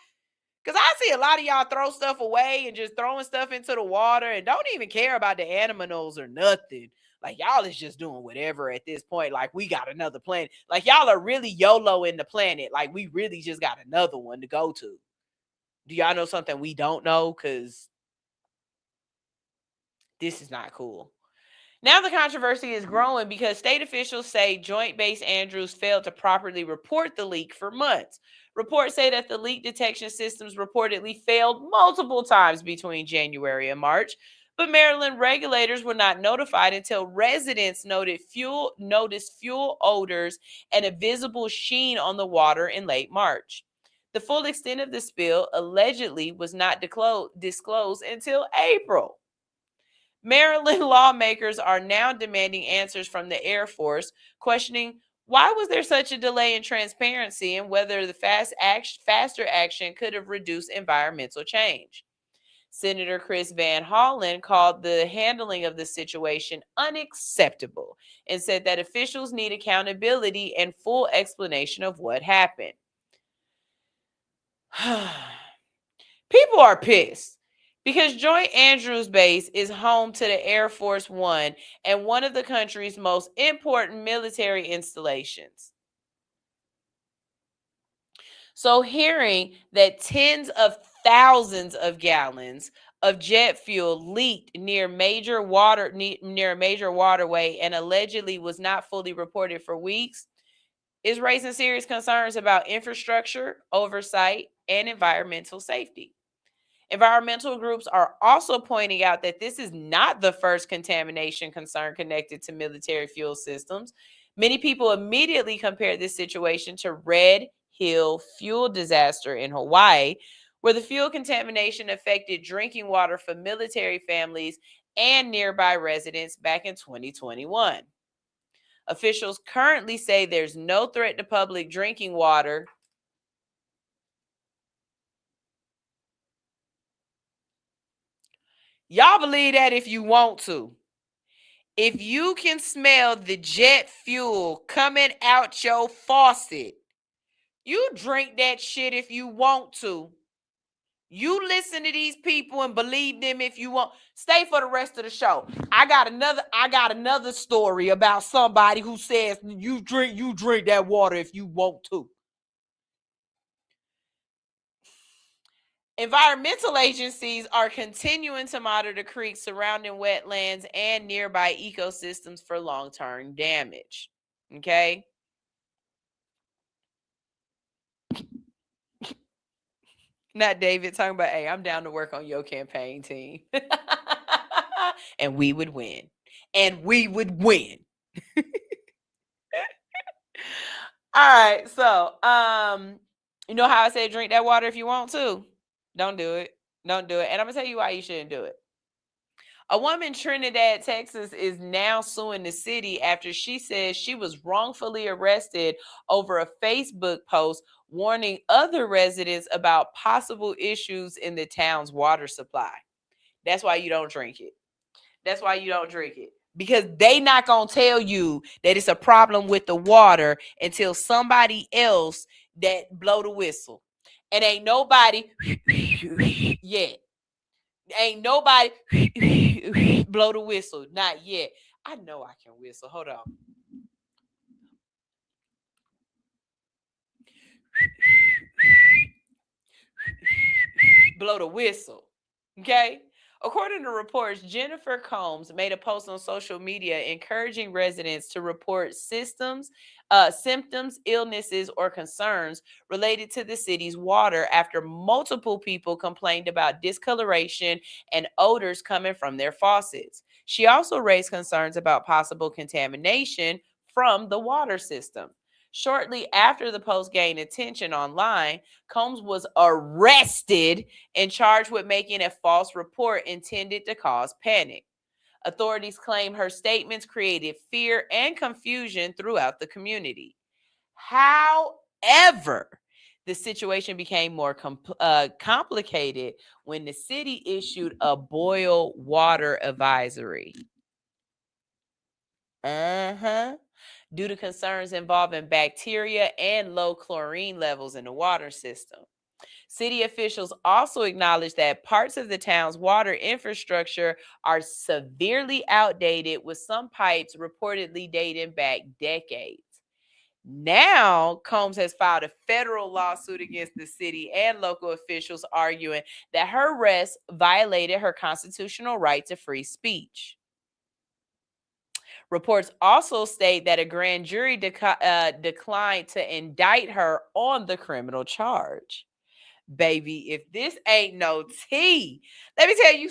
Because I see a lot of y'all throw stuff away and just throwing stuff into the water and don't even care about the animals or nothing. Like, y'all is just doing whatever at this point. Like, we got another planet. Like, y'all are really YOLO in the planet. Like, we really just got another one to go to. Do y'all know something we don't know? Because this is not cool. Now the controversy is growing because state officials say Joint Base Andrews failed to properly report the leak for months. Reports say that the leak detection systems reportedly failed multiple times between January and March, but Maryland regulators were not notified until residents noticed fuel odors and a visible sheen on the water in late March. The full extent of the spill allegedly was not disclosed until April. Maryland lawmakers are now demanding answers from the Air Force, questioning why was there such a delay in transparency and whether the faster action could have reduced environmental change. Senator Chris Van Hollen called the handling of the situation unacceptable and said that officials need accountability and full explanation of what happened. People are pissed. Because Joint Andrews Base is home to the Air Force One and one of the country's most important military installations. So hearing that tens of thousands of gallons of jet fuel leaked near a major waterway and allegedly was not fully reported for weeks is raising serious concerns about infrastructure, oversight, and environmental safety. Environmental groups are also pointing out that this is not the first contamination concern connected to military fuel systems. Many people immediately compare this situation to Red Hill fuel disaster in Hawaii, where the fuel contamination affected drinking water for military families and nearby residents back in 2021. Officials currently say there's no threat to public drinking water. Y'all believe that if you want to. If you can smell the jet fuel coming out your faucet, you drink that shit if you want to. You listen to these people and believe them if you want. Stay for the rest of the show. I got another story about somebody who says you drink that water if you want to. Environmental agencies are continuing to monitor creeks surrounding wetlands and nearby ecosystems for long-term damage. Okay. Not David talking about, hey, I'm down to work on your campaign team. And we would win. And we would win. All right. So, you know how I say drink that water if you want to? Don't do it. Don't do it. And I'm going to tell you why you shouldn't do it. A woman in Trinidad, Texas is now suing the city after she says she was wrongfully arrested over a Facebook post warning other residents about possible issues in the town's water supply. That's why you don't drink it. That's why you don't drink it. Because they not going to tell you that it's a problem with the water until somebody else that blow the whistle. And ain't nobody yet. Ain't nobody blow the whistle. Not yet. I know I can whistle. Hold on. Blow the whistle. Okay? According to reports, Jennifer Combs made a post on social media encouraging residents to report symptoms, illnesses, or concerns related to the city's water after multiple people complained about discoloration and odors coming from their faucets. She also raised concerns about possible contamination from the water system. Shortly after the post gained attention online, Combs was arrested and charged with making a false report intended to cause panic. Authorities claim her statements created fear and confusion throughout the community. However, the situation became more complicated when the city issued a boil water advisory. Due to concerns involving bacteria and low chlorine levels in the water system. City officials also acknowledged that parts of the town's water infrastructure are severely outdated, with some pipes reportedly dating back decades. Now, Combs has filed a federal lawsuit against the city and local officials, arguing that her arrest violated her constitutional right to free speech. Reports also state that a grand jury declined to indict her on the criminal charge. Baby, if this ain't no tea, let me tell you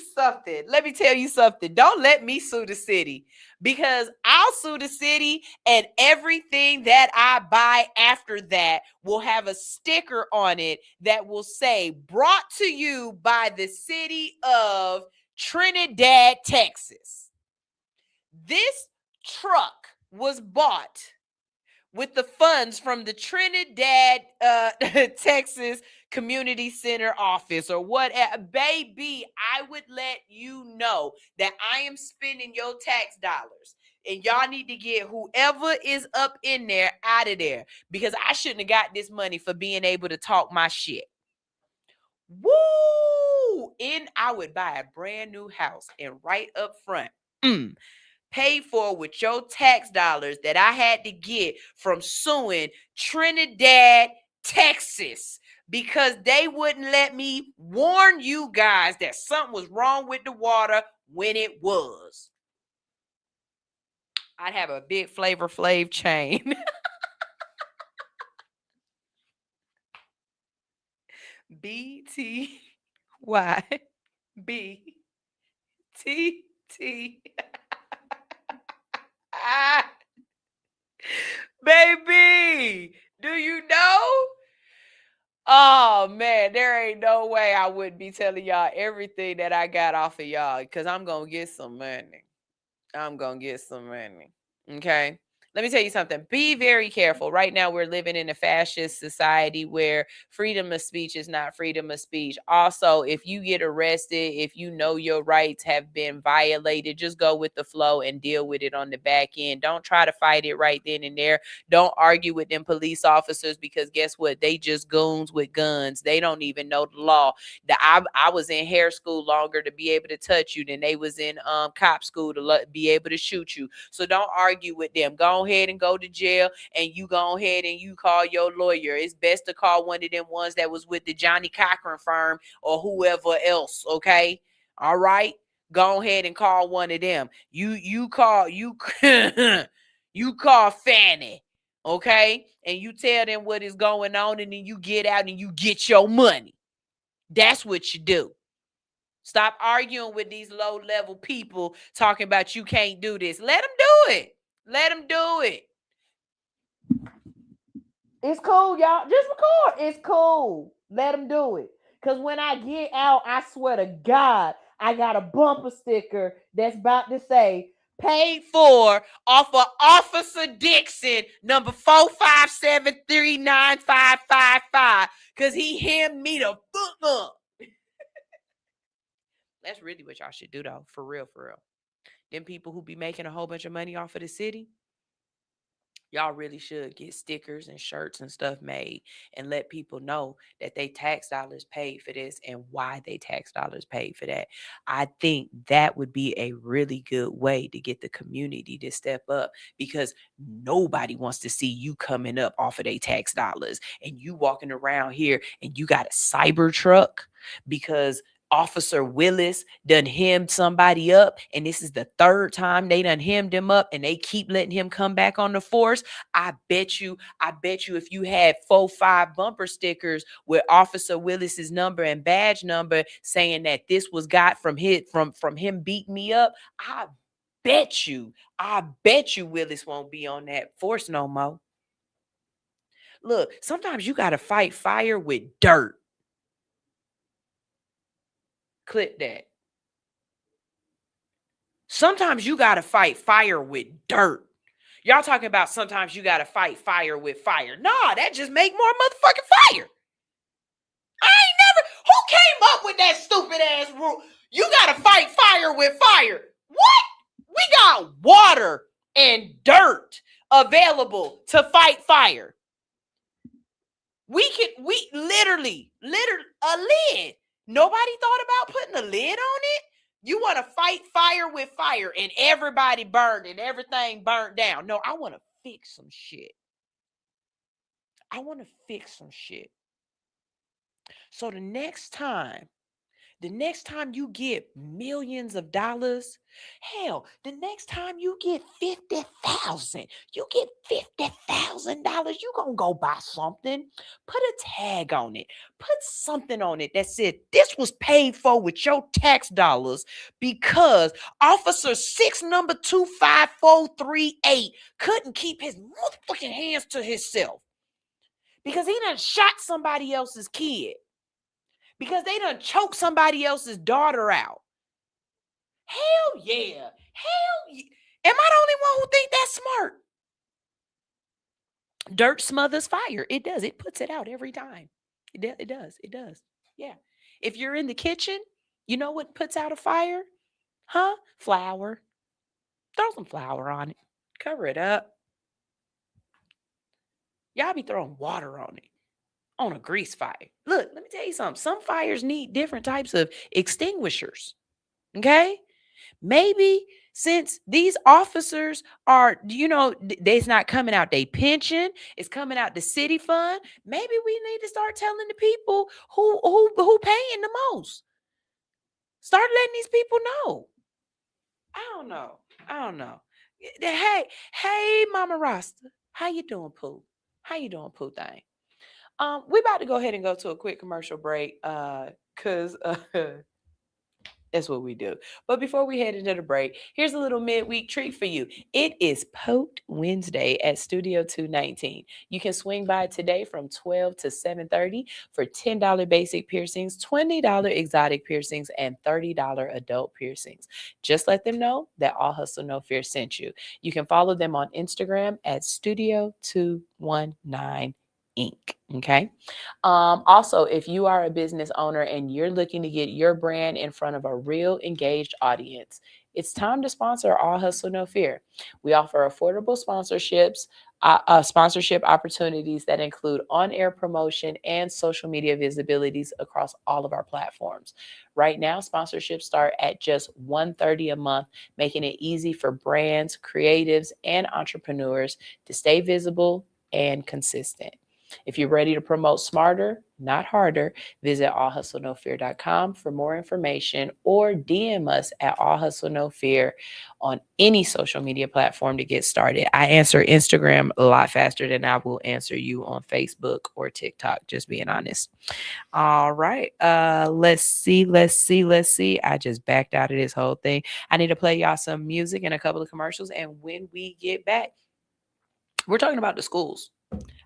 something. Don't let me sue the city, because I'll sue the city and everything that I buy after that will have a sticker on it that will say, brought to you by the city of Trinidad, Texas. This truck was bought with the funds from the Trinidad, Texas Community Center office or whatever. Baby, I would let you know that I am spending your tax dollars. And y'all need to get whoever is up in there out of there, because I shouldn't have got this money for being able to talk my shit. Woo! And I would buy a brand new house and right up front, paid for with your tax dollars that I had to get from suing Trinidad, Texas, because they wouldn't let me warn you guys that something was wrong with the water when it was. I'd have a big Flavor Flav chain. BTYBTT. Baby, do you know? Oh man, there ain't no way I wouldn't be telling y'all everything that I got off of y'all, because I'm gonna get some money. Okay. Let me tell you something. Be very careful. Right now, we're living in a fascist society where freedom of speech is not freedom of speech. Also, if you get arrested, if you know your rights have been violated, just go with the flow and deal with it on the back end. Don't try to fight it right then and there. Don't argue with them police officers, because guess what? They just goons with guns. They don't even know the law. I was in hair school longer to be able to touch you than they was in cop school to be able to shoot you. So don't argue with them. Go ahead and go to jail, and you go ahead and you call your lawyer. It's best to call one of them ones that was with the Johnny Cochran firm or whoever else, okay? All right? Go ahead and call one of them. You call Fanny, okay? And you tell them what is going on, and then you get out and you get your money. That's what you do. Stop arguing with these low-level people talking about you can't do this. Let them do it. Let them do it. It's cool, y'all. Just record. It's cool. Let them do it. Because when I get out, I swear to God, I got a bumper sticker that's about to say, paid for off of Officer Dixon, number 457395555, because he hemmed me the fuck up. That's really what y'all should do, though. For real, for real. Them people who be making a whole bunch of money off of the city, y'all really should get stickers and shirts and stuff made and let people know that they tax dollars paid for this and why they tax dollars paid for that. I think that would be a really good way to get the community to step up, because nobody wants to see you coming up off of their tax dollars and you walking around here and you got a cyber truck because Officer Willis done hemmed somebody up, and this is the third time they done hemmed him up, and they keep letting him come back on the force. I bet you if you had 4-5 bumper stickers with Officer Willis's number and badge number saying that this was got from him beating me up, I bet you Willis won't be on that force no more. Look, sometimes you got to fight fire with dirt. Clip that. Sometimes you got to fight fire with dirt. Y'all talking about sometimes you got to fight fire with fire. Nah, that just make more motherfucking fire. Who came up with that stupid ass rule? You got to fight fire with fire. What? We got water and dirt available to fight fire. We literally, a lid. Nobody thought about putting a lid on it? You want to fight fire with fire and everybody burned and everything burnt down. No, I want to fix some shit. So the next time you get millions of dollars, hell, the next time you get $50,000, you get $50,000, you gonna go buy something. Put a tag on it. Put something on it that said this was paid for with your tax dollars because Officer 6 number 25438 couldn't keep his motherfucking hands to himself because he done shot somebody else's kid. Because they done choked somebody else's daughter out. Hell yeah. Hell yeah. Am I the only one who think that's smart? Dirt smothers fire. It does. It puts it out every time. It does. Yeah. If you're in the kitchen, you know what puts out a fire? Huh? Flour. Throw some flour on it. Cover it up. Y'all be throwing water on it. On a grease fire. Look, let me tell you something. Some fires need different types of extinguishers. Okay? Maybe since these officers are, they's not coming out their pension, it's coming out the city fund. Maybe we need to start telling the people who paying the most. Start letting these people know. I don't know. Hey, Mama Rasta. How you doing, Pooh? Thing? We about to go ahead and go to a quick commercial break because that's what we do. But before we head into the break, here's a little midweek treat for you. It is Poked Wednesday at Studio 219. You can swing by today from 12 to 7:30 for $10 basic piercings, $20 exotic piercings, and $30 adult piercings. Just let them know that All Hustle No Fear sent you. You can follow them on Instagram at Studio 219. Inc. Okay. Also, if you are a business owner and you're looking to get your brand in front of a real engaged audience, It's time to sponsor All Hustle No Fear. We offer affordable sponsorship opportunities that include on-air promotion and social media visibilities across all of our platforms. Right now, sponsorships start at just $130 a month, making it easy for brands, creatives, and entrepreneurs to stay visible and consistent. If you're ready to promote smarter, not harder, visit allhustlenofear.com for more information or DM us at allhustlenofear on any social media platform to get started. I answer Instagram a lot faster than I will answer you on Facebook or TikTok, just being honest. All right. Let's see. I just backed out of this whole thing. I need to play y'all some music and a couple of commercials. And when we get back, we're talking about the schools.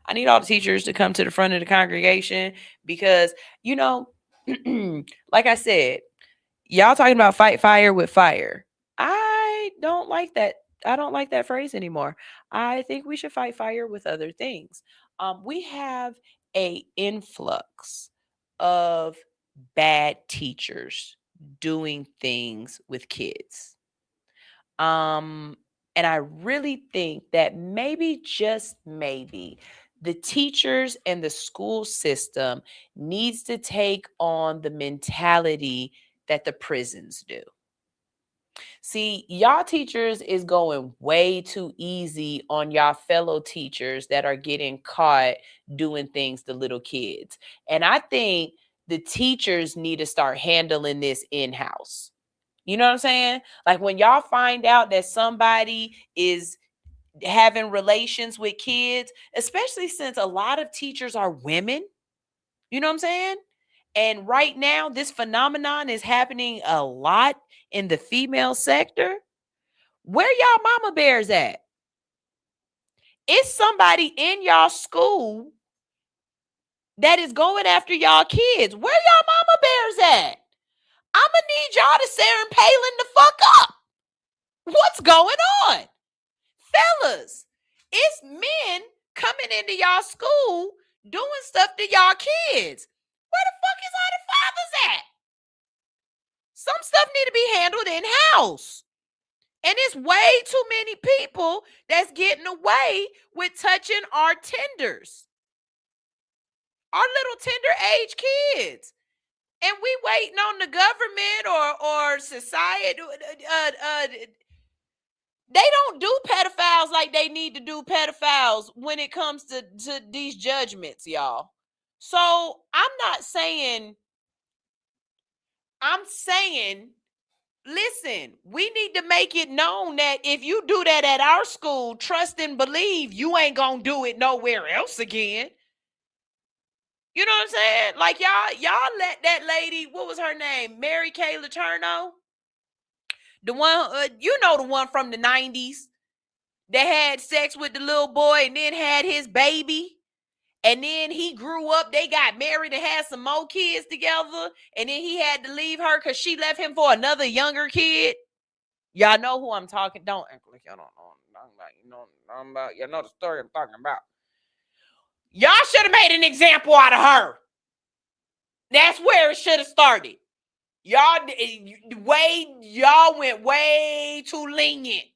I need all the teachers to come to the front of the congregation because, you know, like I said, y'all talking about fight fire with fire. I don't like that. I don't like that phrase anymore. I think we should fight fire with other things. We have an influx of bad teachers doing things with kids. And I really think that maybe, just maybe, the teachers and the school system needs to take on the mentality that the prisons do. See, y'all teachers is going way too easy on y'all fellow teachers that are getting caught doing things to little kids. And I think the teachers need to start handling this in-house. You know what I'm saying? Like when y'all find out that somebody is having relations with kids, especially since a lot of teachers are women, you know what I'm saying? And right now, this phenomenon is happening a lot in the female sector. Where y'all mama bears at? It's somebody in y'all school that is going after y'all kids. Where y'all mama bears at? I'm going to need y'all to Sarah Palin the fuck up. What's going on? Fellas, it's men coming into y'all school doing stuff to y'all kids. Where the fuck is all the fathers at? Some stuff need to be handled in-house. And it's way too many people that's getting away with touching our tenders. Our little tender age kids. And we waiting on the government or society. They don't do pedophiles like they need to do pedophiles when it comes to these judgments, y'all. So I'm saying, listen, we need to make it known that if you do that at our school, trust and believe you ain't gonna do it nowhere else again. You know what I'm saying? Like y'all let that lady, what was her name? Mary Kay Letourneau? The one, the one from the 90s that had sex with the little boy and then had his baby. And then he grew up, they got married and had some more kids together. And then he had to leave her because she left him for another younger kid. Y'all know who I'm talking. Don't act like y'all don't know. You know the story I'm talking about. Y'all should have made an example out of her. That's where it should have started. Y'all went way too lenient.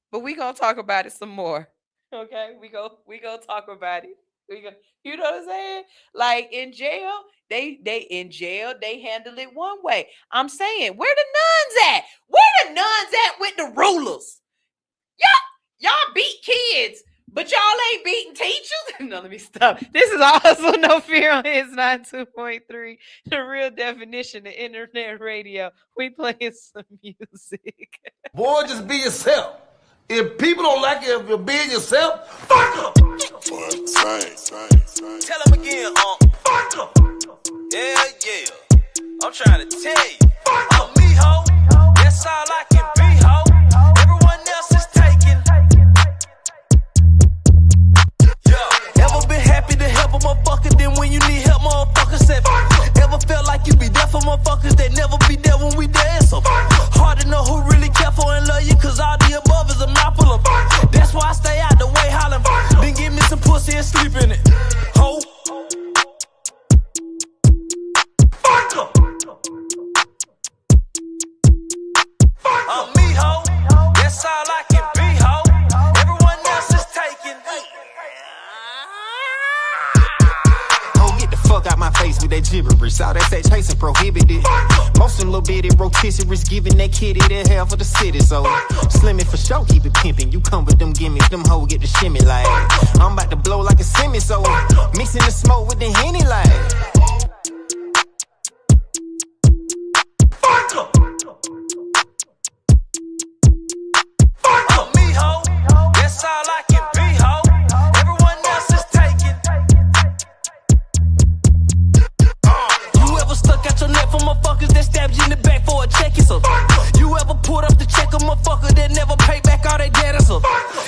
But we gonna talk about it some more. Okay, we go talk about it. You know what I'm saying? Like in jail, they handle it one way. I'm saying, where the nuns at? Where the nuns at with the rulers? Y'all beat kids, but y'all ain't beating teachers. No, let me stop. This is also No Fear on Hits 92.3. The real definition of internet radio. We playing some music. Boy, just be yourself. If people don't like it, if you're being yourself, fuck them. Tell them again, fuck them. Yeah. I'm trying to tell you. I'm me, ho. That's all I can be, ho. Everyone else is taken. Yeah. Ever been happy to help a motherfucker? Then when you need help, motherfuckers said, ever felt like you be there for motherfuckers that never be there when we there? So hard to know who really care for and love you, cause all the above is a mouthful of. That's why I stay out the way hollering. Then give me some pussy and sleep in it. Ho. Fuck em. gibberish. All that say chasing prohibited. Most of them little bitty rotisseries giving that kitty the half of the city. So slim it for sure, keep it pimping. You come with them gimmicks, them hoes get the shimmy like. I'm about to blow like a semi, so mixing the smoke with the Henny like. That's all I can be, ho. Everyone else is taken. You ever stuck out your neck for motherfuckers that stabbed you in the back for a check? So you ever pulled up the check a motherfucker that never paid back all they debt? So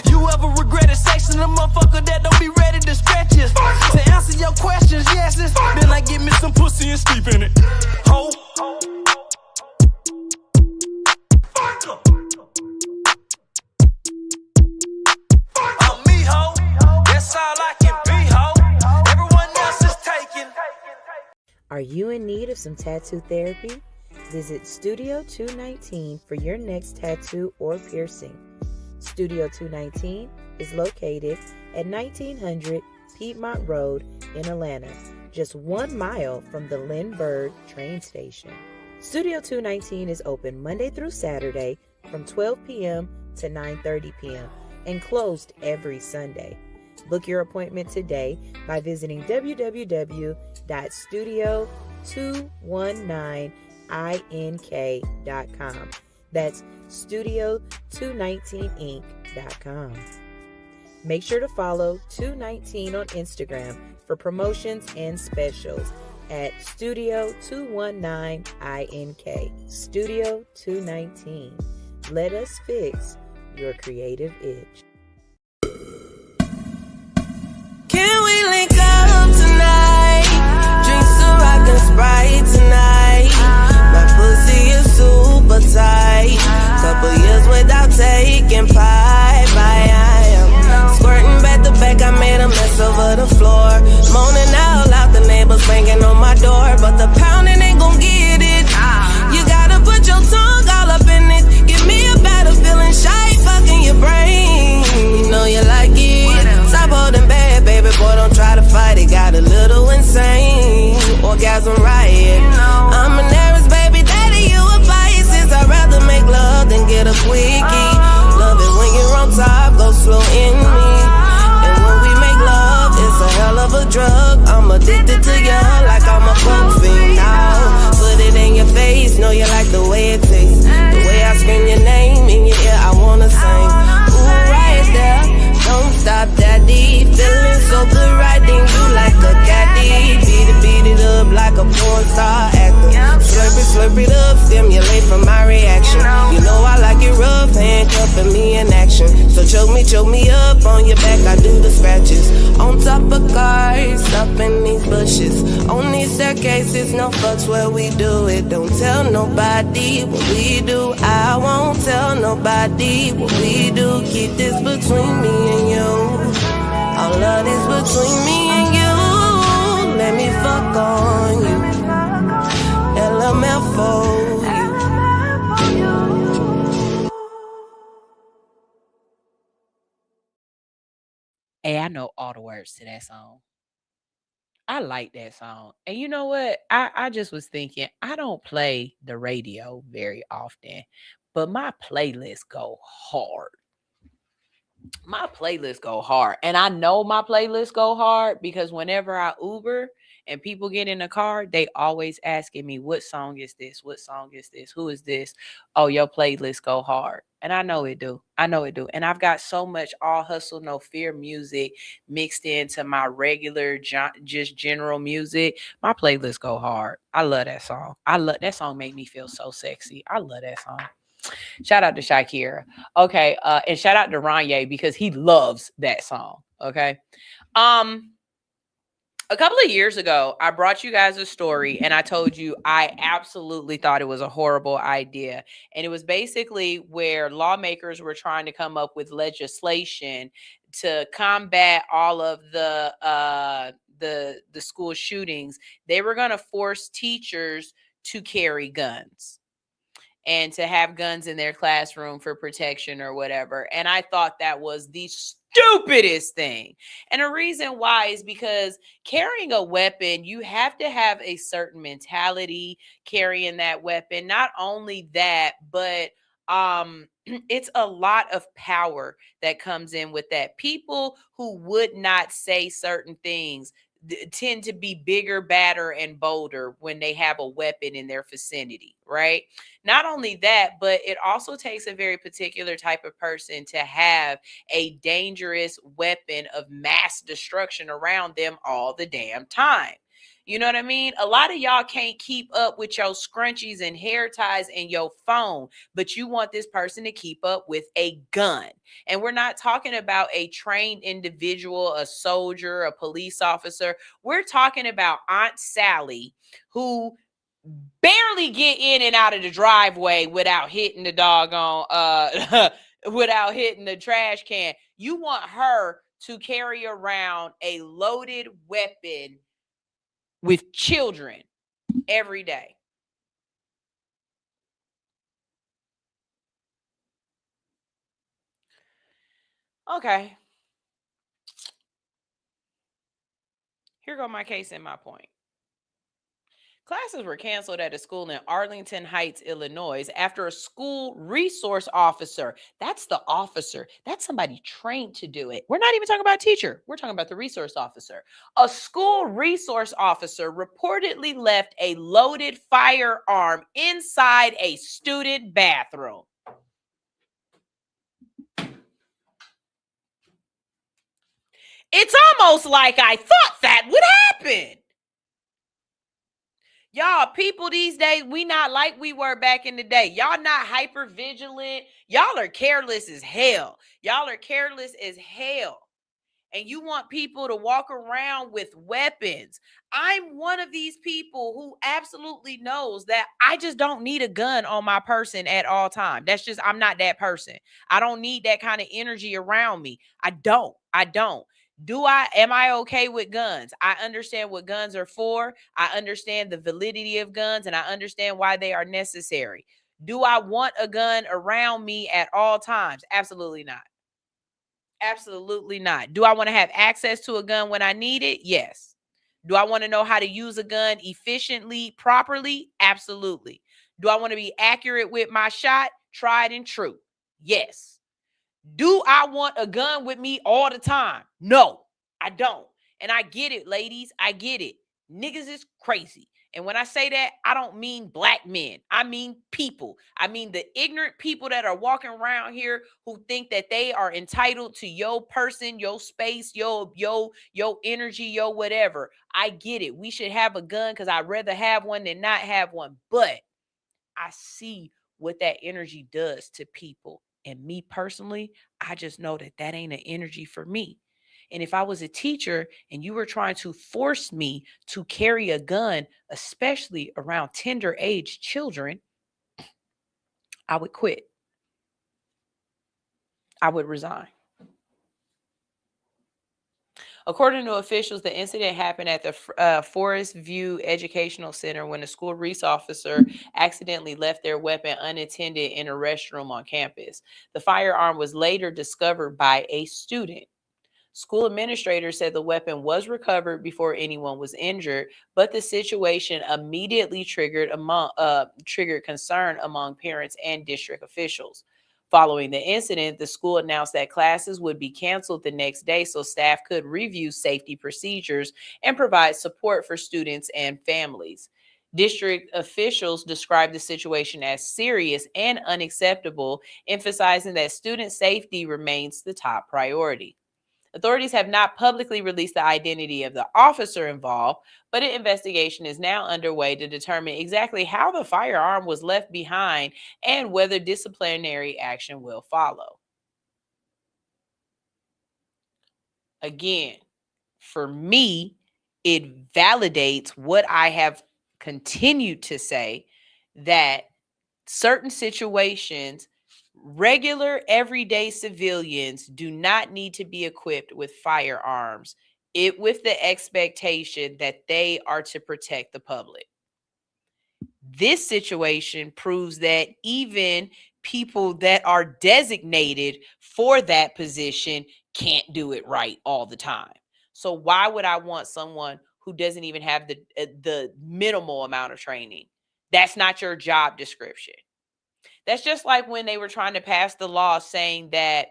you ever regretted sexing a motherfucker that don't be ready to stretch you? To answer your questions, yes, then I give me some pussy and sleep in it. Ho. That's all I can be, ho. Everyone else is taken. Are you in need of some tattoo therapy? Visit Studio 219 for your next tattoo or piercing. Studio 219 is located at 1900 Piedmont Road in Atlanta, just 1 mile from the Lindbergh train station. Studio 219 is open Monday through Saturday from 12 p.m. to 9:30 p.m. and closed every Sunday. Book your appointment today by visiting www.studio219ink.com. That's studio219inc.com. Make sure to follow 219 on Instagram for promotions and specials at Studio219ink. Studio 219. Let us fix your creative itch. Can we link up tonight? Drink some rock and Sprite tonight. My pussy is super tight. Couple years without taking pipe. I am squirting back to back. I made a mess over the floor. Moaning out loud, the neighbors banging on my door. But the pounding ain't gon' get it. You gotta put your tongue all up in it. Give me a better feeling shy, fucking your brain. You know you like it. Stop holding back, baby boy, don't try to fight it. Got a little insane, orgasm riot. I'm an Aries, baby daddy, you a Pisces. I'd rather make love than get a quickie. Love it when you're on top, go slow in me. And when we make love, it's a hell of a drug. I'm addicted to you like I'm a coke fiend now. Put it in your face, know you like the way it tastes. The way I scream your name in your ear, I wanna sing. Ooh, right there. Don't stop, daddy. Feeling so good, riding you like a caddy. Beat it up like a porn star actor. Slurp it up, stimulate from my reaction. You know I like it rough, handcuffing me in action. So choke me up on your back, I do the scratches. On top of cars, up in these bushes. On these staircases, no fucks where we do it. Don't tell nobody what we do. I won't tell nobody what we do. Keep this between me and you. All of this between me and you. Let me fuck on you. LMF for you. Hey, I know all the words to that song. I like that song. And you know what? I just was thinking, I don't play the radio very often, but my playlists go hard. My playlists go hard. And I know my playlists go hard because whenever I Uber and people get in the car, they always asking me, what song is this? What song is this? Who is this? Oh, your playlist go hard. And I know it do. I know it do. And I've got so much all hustle, no fear music mixed into my regular, just general music. My playlist go hard. I love that song. That song make me feel so sexy. I love that song. Shout out to Shakira. Okay. And shout out to Ranye because he loves that song. Okay. A couple of years ago, I brought you guys a story and I told you I absolutely thought it was a horrible idea. And it was basically where lawmakers were trying to come up with legislation to combat all of the school shootings. They were going to force teachers to carry guns. and to have guns in their classroom for protection or whatever. And I thought that was the stupidest thing. And the reason why is because carrying a weapon, you have to have a certain mentality carrying that weapon. Not only that, but it's a lot of power that comes in with that. People who would not say certain things tend to be bigger, badder, and bolder when they have a weapon in their vicinity, right? Not only that, but it also takes a very particular type of person to have a dangerous weapon of mass destruction around them all the damn time. You know what I mean? A lot of y'all can't keep up with your scrunchies and hair ties and your phone, but you want this person to keep up with a gun. And we're not talking about a trained individual, a soldier, a police officer. We're talking about Aunt Sally, who barely get in and out of the driveway without hitting the doggone without hitting the trash can. You want her to carry around a loaded weapon with children every day. Okay. Here go my case and my point. Classes were canceled at a school in Arlington Heights, Illinois, after a school resource officer, that's the officer, that's somebody trained to do it. We're not even talking about teacher. We're talking about the resource officer. A school resource officer reportedly left a loaded firearm inside a student bathroom. It's almost like I thought that would happen. Y'all, people these days, we not like we were back in the day. Y'all not hyper vigilant. Y'all are careless as hell. Y'all are careless as hell. And you want people to walk around with weapons. I'm one of these people who absolutely knows that I just don't need a gun on my person at all times. That's just, I'm not that person. I don't need that kind of energy around me. I don't. Am I okay with guns? I understand what guns are for. I understand the validity of guns, and I understand why they are necessary. Do I want a gun around me at all times? Absolutely not. Absolutely not. Do I want to have access to a gun when I need it? Yes. Do I want to know how to use a gun efficiently, properly? Absolutely. Do I want to be accurate with my shot? Tried and true? Yes. Do I want a gun with me all the time? No, I don't. And I get it, ladies. I get it. Niggas is crazy. And when I say that, I don't mean black men. I mean people. I mean the ignorant people that are walking around here who think that they are entitled to your person, your space, your energy, your whatever. I get it. We should have a gun because I'd rather have one than not have one. But I see what that energy does to people. And me personally, I just know that that ain't an energy for me. And if I was a teacher and you were trying to force me to carry a gun, especially around tender age children, I would quit. I would resign. According to officials, the incident happened at the Forest View Educational Center when a school resource officer accidentally left their weapon unattended in a restroom on campus. The firearm was later discovered by a student. School administrators said the weapon was recovered before anyone was injured, but the situation immediately triggered concern among parents and district officials. Following the incident, the school announced that classes would be canceled the next day so staff could review safety procedures and provide support for students and families. District officials described the situation as serious and unacceptable, emphasizing that student safety remains the top priority. Authorities have not publicly released the identity of the officer involved, but an investigation is now underway to determine exactly how the firearm was left behind and whether disciplinary action will follow. Again, for me, it validates what I have continued to say, that certain situations, regular everyday civilians do not need to be equipped with firearms, with the expectation that they are to protect the public. This situation proves that even people that are designated for that position can't do it right all the time. So why would I want someone who doesn't even have the minimal amount of training? That's not your job description. That's just like when they were trying to pass the law saying that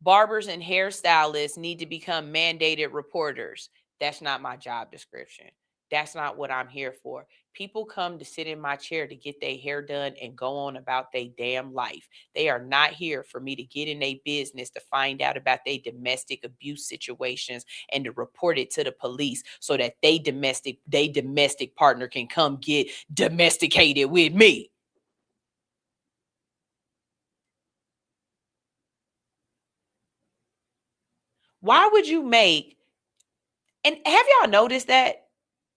barbers and hairstylists need to become mandated reporters. That's not my job description. That's not what I'm here for. People come to sit in my chair to get their hair done and go on about their damn life. They are not here for me to get in their business to find out about their domestic abuse situations and to report it to the police so that they domestic partner can come get domesticated with me. Why would you make, and have y'all noticed that?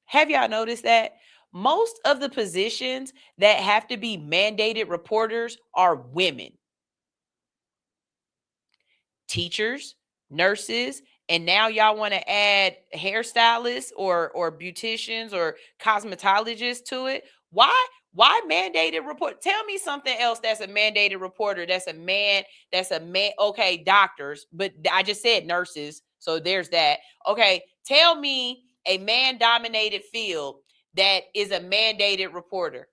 Have y'all noticed that? Most of the positions that have to be mandated reporters are women. Teachers, nurses, and now y'all want to add hairstylists or beauticians or cosmetologists to it. Why mandated report? Tell me something else that's a mandated reporter. That's a man. Okay, doctors, but I just said nurses. So there's that. Okay, tell me a man-dominated field that is a mandated reporter.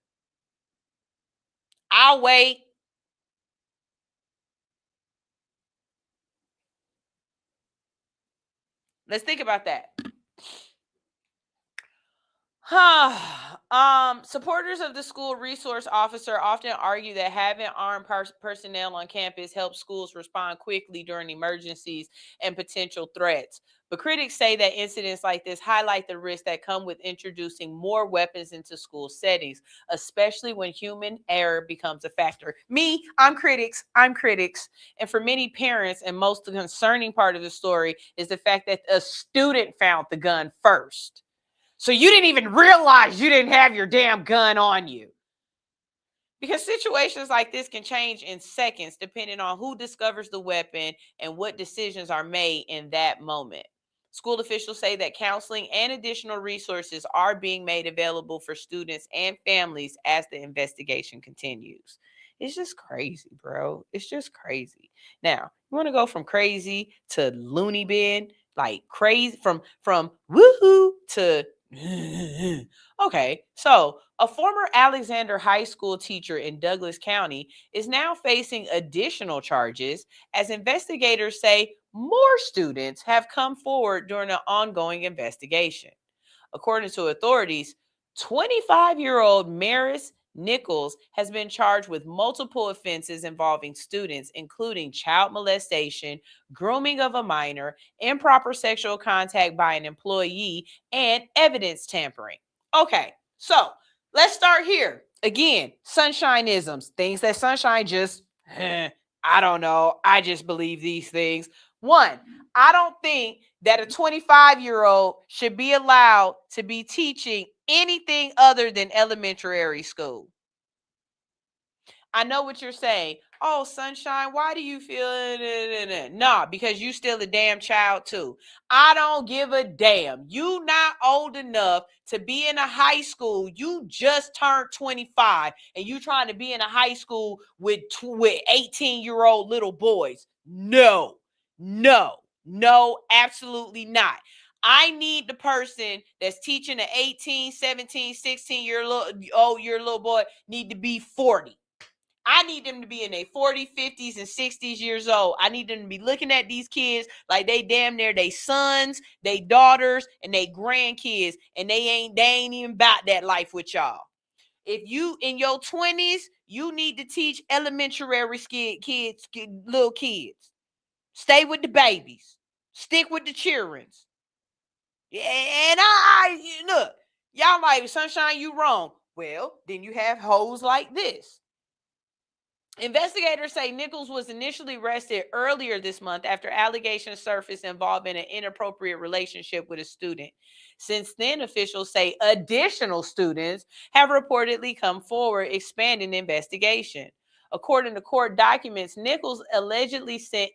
I'll wait. Let's think about that. Supporters of the school resource officer often argue that having armed personnel on campus helps schools respond quickly during emergencies and potential threats. But critics say that incidents like this highlight the risks that come with introducing more weapons into school settings, especially when human error becomes a factor. I'm critics. And for many parents, and most concerning part of the story is the fact that a student found the gun first. So you didn't even realize you didn't have your damn gun on you. Because situations like this can change in seconds depending on who discovers the weapon and what decisions are made in that moment. School officials say that counseling and additional resources are being made available for students and families as the investigation continues. It's just crazy, bro. It's just crazy. Now, you want to go from crazy to loony bin, like crazy, from woohoo to okay, so a former Alexander High School teacher in Douglas County is now facing additional charges as investigators say more students have come forward during an ongoing investigation. According to authorities, 25-year-old Maris Nichols has been charged with multiple offenses involving students, including child molestation, grooming of a minor, improper sexual contact by an employee, and evidence tampering. Okay, so let's start here. Again, sunshineisms, things that Sunshine just, I don't know. I just believe these things. One, I don't think that a 25-year-old should be allowed to be teaching anything other than elementary school. I know what you're saying. Oh, Sunshine, why do you feel? Nah, because you still a damn child too. I don't give a damn. You not old enough to be in a high school. You just turned 25 and you trying to be in a high school with 18-year-old little boys. No, absolutely not. I need the person that's teaching an 18, 17, 16-year-old little boy need to be 40. I need them to be in their 40s, 50s, and 60s years old. I need them to be looking at these kids like they damn near they sons, they daughters, and they grandkids, and they ain't even about that life with y'all. If you in your 20s, you need to teach elementary kids, little kids. Stay with the babies. Stick with the childrens. And I look, y'all like, Sunshine, you wrong. Well, then you have hoes like this. Investigators say Nichols was initially arrested earlier this month after allegations surfaced involving an inappropriate relationship with a student. Since then, officials say additional students have reportedly come forward, expanding the investigation. According to court documents, Nichols allegedly sent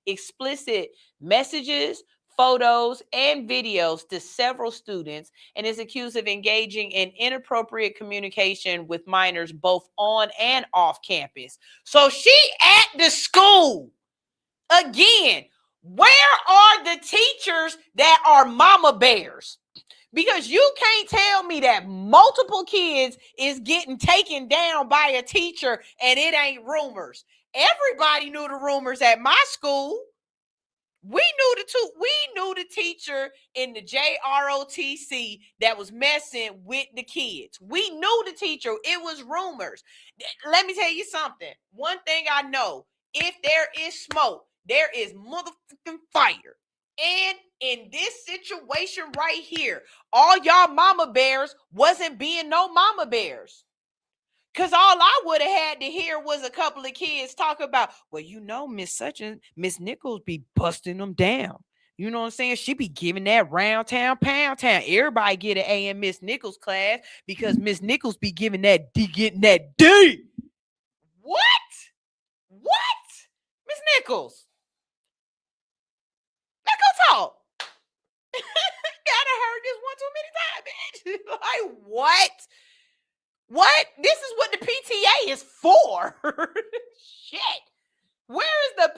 explicit messages, photos, and videos to several students and is accused of engaging in inappropriate communication with minors both on and off campus. So she at the school. Again, where are the teachers that are mama bears? Because you can't tell me that multiple kids is getting taken down by a teacher and it ain't rumors. Everybody knew the rumors at my school. We knew the teacher in the JROTC that was messing with the kids. We knew the teacher. It was rumors. Let me tell you something. One thing I know, if there is smoke, there is motherfucking fire. And in this situation right here, all y'all mama bears wasn't being no mama bears. Because all I would have had to hear was a couple of kids talk about, well, you know, Miss Nichols be busting them down. You know what I'm saying? She be giving that round town, pound town. Everybody get an A in Miss Nichols class because Miss Nichols be giving that D, getting that D. What? Miss Nichols? Let's go talk. Gotta heard this one too many times, bitch. Like, what? What? This is what the PTA is for. Shit. Where is the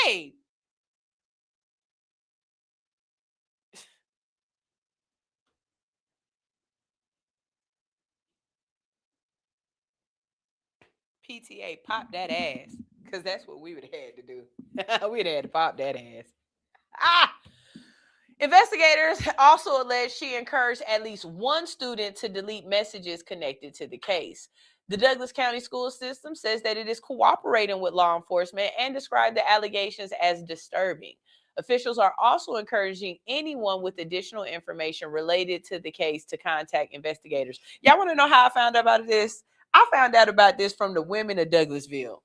PTA? PTA, pop that ass. Because that's what we would have had to do. We'd have had to pop that ass. Investigators also allege she encouraged at least one student to delete messages connected to the case. The Douglas County school system says that it is cooperating with law enforcement and described the allegations as disturbing. Officials are also encouraging anyone with additional information related to the case to contact investigators. Y'all want to know how I found out about this? I found out about this from the women of Douglasville.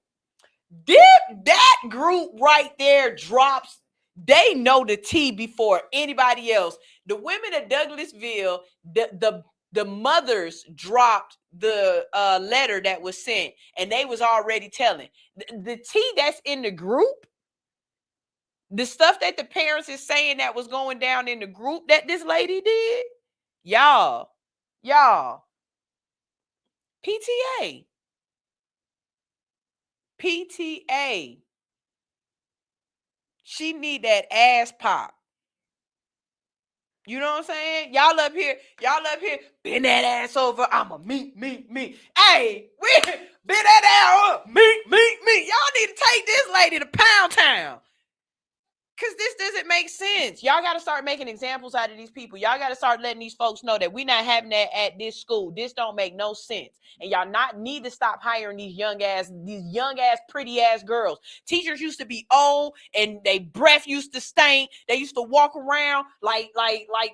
That group right there drops. They know the tea before anybody else. The women of Douglasville, the mothers dropped the letter that was sent, and they was already telling. The tea that's in the group, the stuff that the parents is saying that was going down in the group that this lady did, y'all, PTA. She need that ass pop. You know what I'm saying? Y'all up here, bend that ass over. I'ma me. Hey, we bend that ass up. Me. Y'all need to take this lady to Pound Town. Because this doesn't make sense. Y'all got to start making examples out of these people. Y'all got to start letting these folks know that we're not having that at this school. This don't make no sense. And y'all need to stop hiring these young ass, pretty ass girls. Teachers used to be old and they breath used to stink. They used to walk around like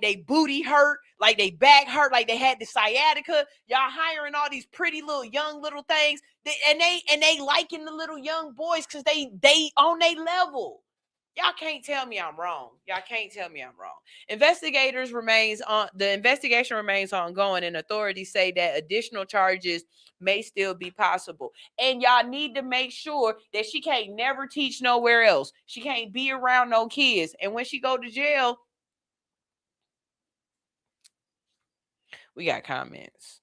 they booty hurt, like they back hurt, like they had the sciatica. Y'all hiring all these pretty little young little things. And they liking the little young boys because they on their level. Y'all can't tell me I'm wrong. The investigation remains ongoing, and authorities say that additional charges may still be possible. And y'all need to make sure that she can't never teach nowhere else. She can't be around no kids. And when she go to jail, we got comments.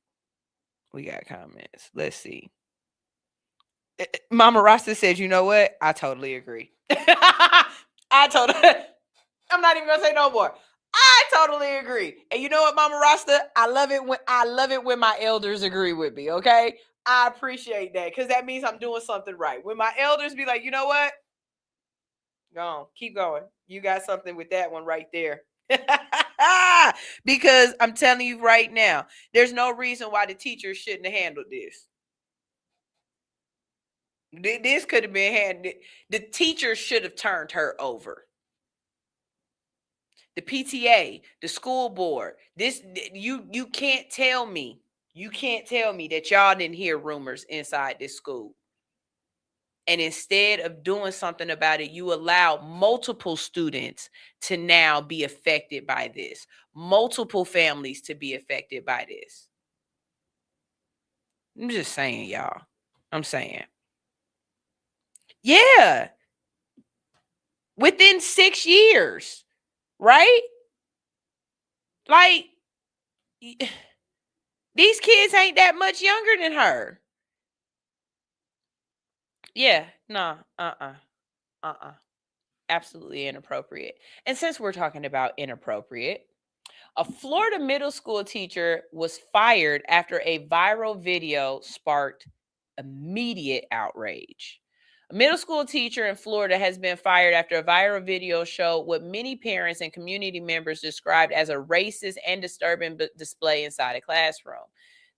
Let's see. Mama Rasta says, you know what? I totally agree. I'm not even gonna say no more. I totally agree. And you know what, Mama Rasta? I love it when my elders agree with me, okay? I appreciate that because that means I'm doing something right. When my elders be like, you know what? Go on, keep going. You got something with that one right there. Because I'm telling you right now, there's no reason why the teachers shouldn't have handled this. This could have been handled. The teacher should have turned her over. The PTA, the school board. This you can't tell me. You can't tell me that y'all didn't hear rumors inside this school. And instead of doing something about it, you allow multiple students to now be affected by this. Multiple families to be affected by this. I'm just saying, y'all. I'm saying. Yeah. Within 6 years. right? Like, these kids ain't that much younger than her. Yeah, nah, absolutely inappropriate. And since we're talking about inappropriate, a Florida middle school teacher was fired after a viral video sparked immediate outrage. A middle school teacher in Florida has been fired after a viral video showed what many parents and community members described as a racist and disturbing display inside a classroom.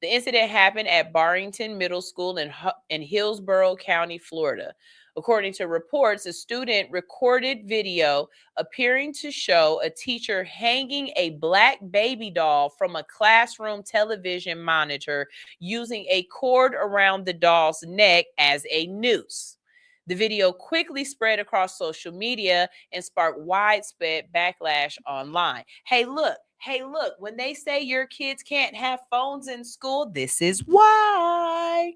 The incident happened at Barrington Middle School in Hillsborough County, Florida. According to reports, a student recorded video appearing to show a teacher hanging a black baby doll from a classroom television monitor using a cord around the doll's neck as a noose. The video quickly spread across social media and sparked widespread backlash online. Hey, look, when they say your kids can't have phones in school, this is why.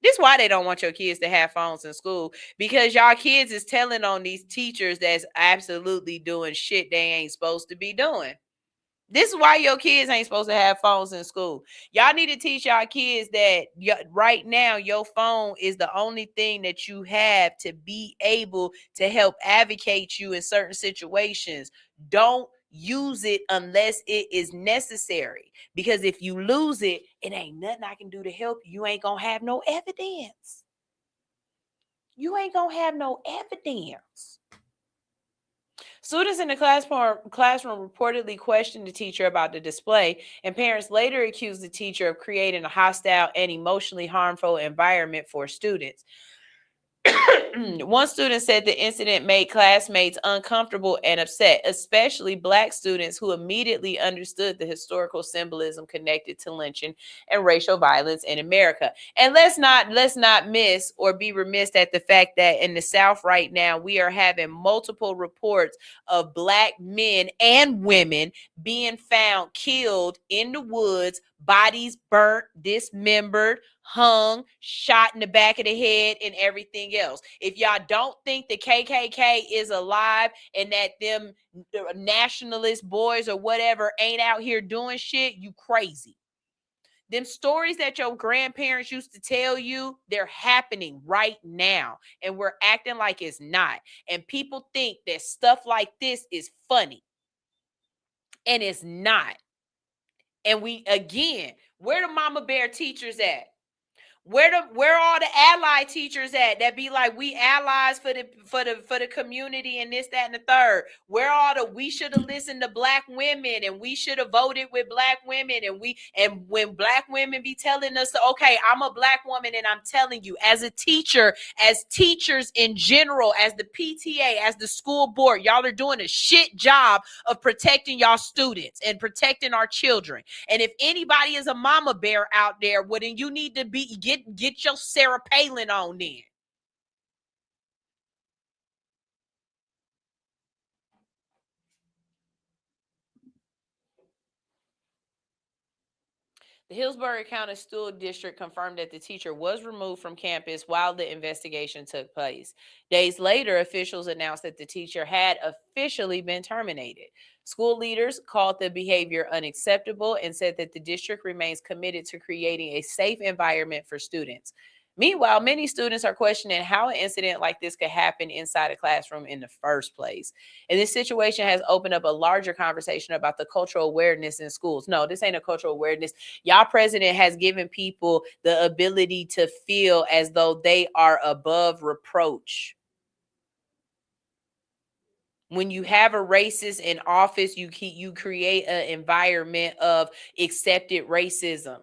This is why they don't want your kids to have phones in school, because y'all kids is telling on these teachers that's absolutely doing shit they ain't supposed to be doing. This is why your kids ain't supposed to have phones in school. Y'all need to teach y'all kids that right now your phone is the only thing that you have to be able to help advocate you in certain situations. Don't use it unless it is necessary, because if you lose it, it ain't nothing I can do to help you. You ain't gonna have no evidence. You ain't gonna have no evidence. Students in the classroom reportedly questioned the teacher about the display, and parents later accused the teacher of creating a hostile and emotionally harmful environment for students. One student said the incident made classmates uncomfortable and upset, especially Black students who immediately understood the historical symbolism connected to lynching and racial violence in America. And let's not miss or be remiss at the fact that in the South right now, we are having multiple reports of Black men and women being found killed in the woods, bodies burnt, dismembered, hung, shot in the back of the head, and everything else. If y'all don't think the KKK is alive and that them nationalist boys or whatever ain't out here doing shit, you crazy. Them stories that your grandparents used to tell you, they're happening right now, and we're acting like it's not. And people think that stuff like this is funny, and it's not. And we, again, where the mama bear teachers at? Where all the ally teachers at that be like, we allies for the community and this, that, and the third? Where all the we should have listened to Black women and we should have voted with Black women, and when Black women be telling us, okay, I'm a Black woman and I'm telling you, as a teacher, as teachers in general, as the PTA, as the school board, y'all are doing a shit job of protecting y'all students and protecting our children. And if anybody is a mama bear out there, well, then you need to get your Sarah Palin on then. The Hillsborough County School District confirmed that the teacher was removed from campus while the investigation took place. Days later, officials announced that the teacher had officially been terminated. School leaders called the behavior unacceptable and said that the district remains committed to creating a safe environment for students. Meanwhile, many students are questioning how an incident like this could happen inside a classroom in the first place. And this situation has opened up a larger conversation about the cultural awareness in schools. No, this ain't a cultural awareness. Y'all president has given people the ability to feel as though they are above reproach. When you have a racist in office, you create an environment of accepted racism.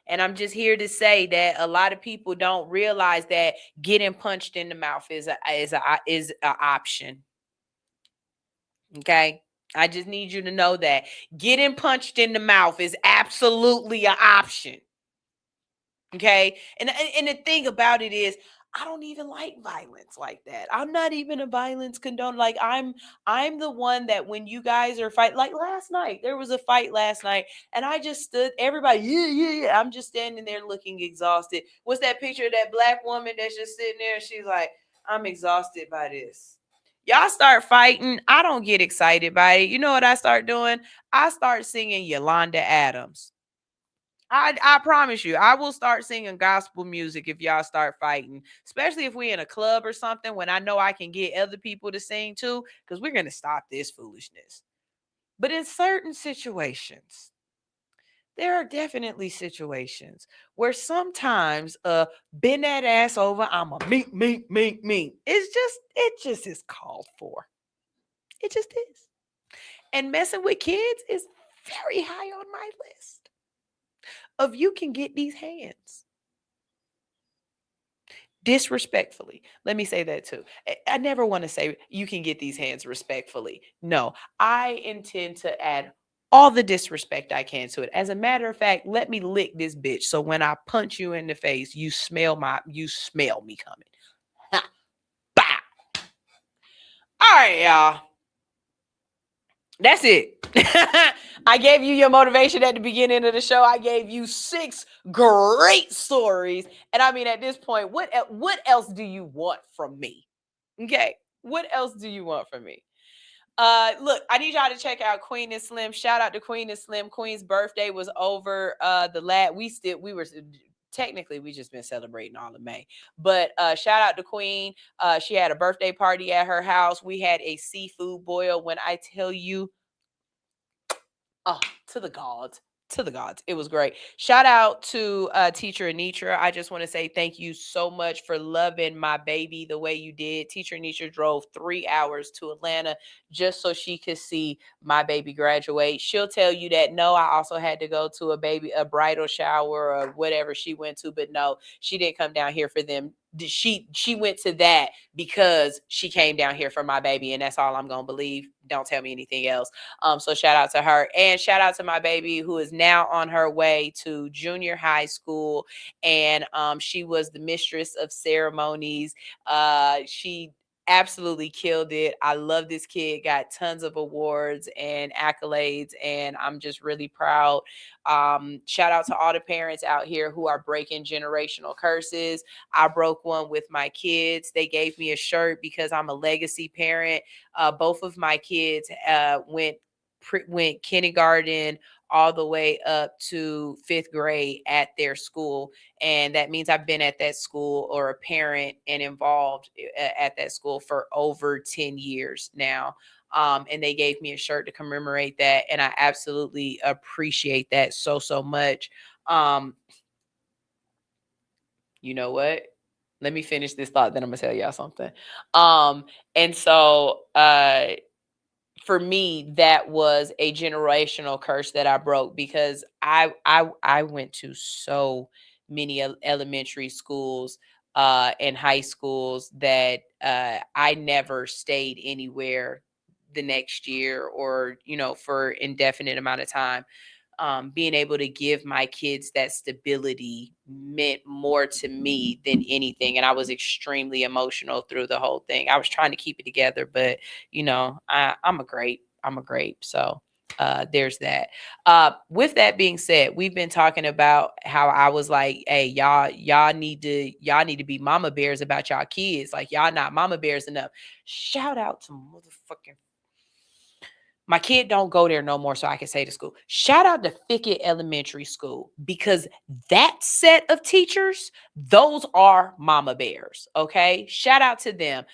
And I'm just here to say that a lot of people don't realize that getting punched in the mouth is an option. Okay? I just need you to know that getting punched in the mouth is absolutely an option. Okay? And the thing about it is, I don't even like violence like that. I'm not even a violence condone. Like I'm the one that when you guys are fighting, like last night, there was a fight last night, and I just stood, everybody, yeah. I'm just standing there looking exhausted. What's that picture of that Black woman that's just sitting there? She's like, I'm exhausted by this. Y'all start fighting. I don't get excited by it. You know what I start doing? I start singing Yolanda Adams. I promise you, I will start singing gospel music if y'all start fighting, especially if we're in a club or something when I know I can get other people to sing too, because we're going to stop this foolishness. But in certain situations, there are definitely situations where sometimes bend that ass over, I'm a mink. It just is called for. It just is. And messing with kids is very high on my list of you can get these hands disrespectfully. Let me say that too. I never want to say you can get these hands respectfully. No, I intend to add all the disrespect I can to it. As a matter of fact, let me lick this bitch so when I punch you in the face, you smell me coming. Ha. Bah. All right, y'all. That's it. I gave you your motivation at the beginning of the show. I gave you 6 great stories. And I mean, at this point, what else do you want from me? Okay. What else do you want from me? Look, I need y'all to check out Queen and Slim. Shout out to Queen and Slim. Queen's birthday was over technically we just been celebrating all of May, but shout out to Queen. She had a birthday party at her house. We had a seafood boil. When I tell you, to the gods. It was great. Shout out to Teacher Anitra. I just want to say thank you so much for loving my baby the way you did. Teacher Anitra drove 3 hours to Atlanta just so she could see my baby graduate. She'll tell you that no, I also had to go to a bridal shower or whatever she went to, but no, she didn't come down here for them. She went to that because she came down here for my baby, and that's all I'm gonna believe. Don't tell me anything else. So shout out to her, and shout out to my baby who is now on her way to junior high school, and she was the mistress of ceremonies. She absolutely killed it. I love this kid, got tons of awards and accolades, and I'm just really proud. Shout out to all the parents out here who are breaking generational curses. I broke one with my kids. They gave me a shirt because I'm a legacy parent. Both of my kids went kindergarten all the way up to 5th grade at their school. And that means I've been at that school or a parent and involved at that school for over 10 years now. And they gave me a shirt to commemorate that. And I absolutely appreciate that so much. You know what? Let me finish this thought, then I'm gonna tell y'all something. And so for me, that was a generational curse that I broke because I went to so many elementary schools and high schools that I never stayed anywhere the next year or, for indefinite amount of time. Being able to give my kids that stability meant more to me than anything. And I was extremely emotional through the whole thing. I was trying to keep it together, but I'm a grape. So there's that. With that being said, we've been talking about how I was like, hey, y'all need to be mama bears about y'all kids. Like y'all not mama bears enough. Shout out to motherfucking my kid don't go there no more, so I can say to school. Shout out to Fickett Elementary School because that set of teachers, those are mama bears, okay? Shout out to them.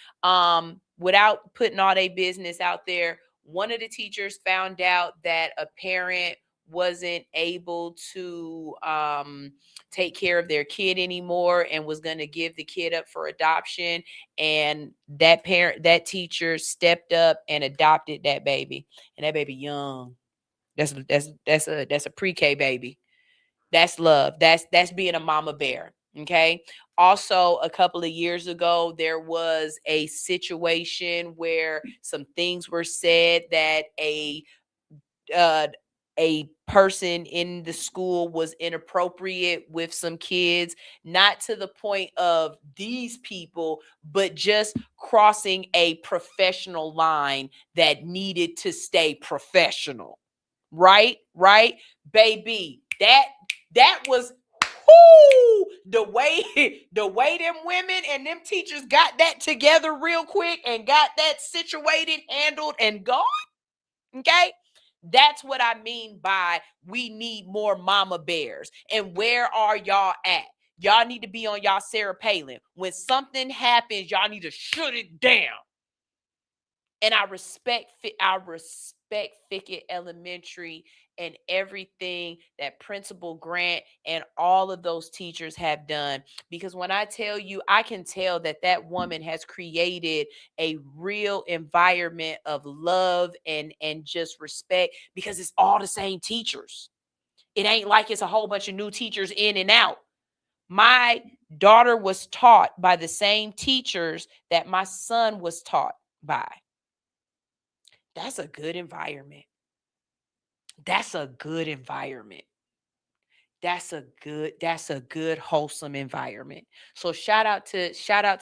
Without putting all their business out there, one of the teachers found out that a parent wasn't able to take care of their kid anymore and was going to give the kid up for adoption, and that teacher stepped up and adopted that baby, and that baby young. That's a pre-K baby. That's love. That's being a mama bear. Okay. Also, a couple of years ago, there was a situation where some things were said that a person in the school was inappropriate with some kids, not to the point of these people, but just crossing a professional line that needed to stay professional. Right, baby. That was, the way them women and them teachers got that together real quick and got that situated, handled, and gone. Okay. That's what I mean by we need more mama bears. And where are y'all at? Y'all need to be on y'all Sarah Palin. When something happens, y'all need to shut it down. And I respect Fickett Elementary and everything that Principal Grant and all of those teachers have done. Because when I tell you, I can tell that that woman has created a real environment of love and just respect, because it's all the same teachers. It ain't like it's a whole bunch of new teachers in and out. My daughter was taught by the same teachers that my son was taught by. That's a good environment. That's a good environment. That's a good wholesome environment. So shout out to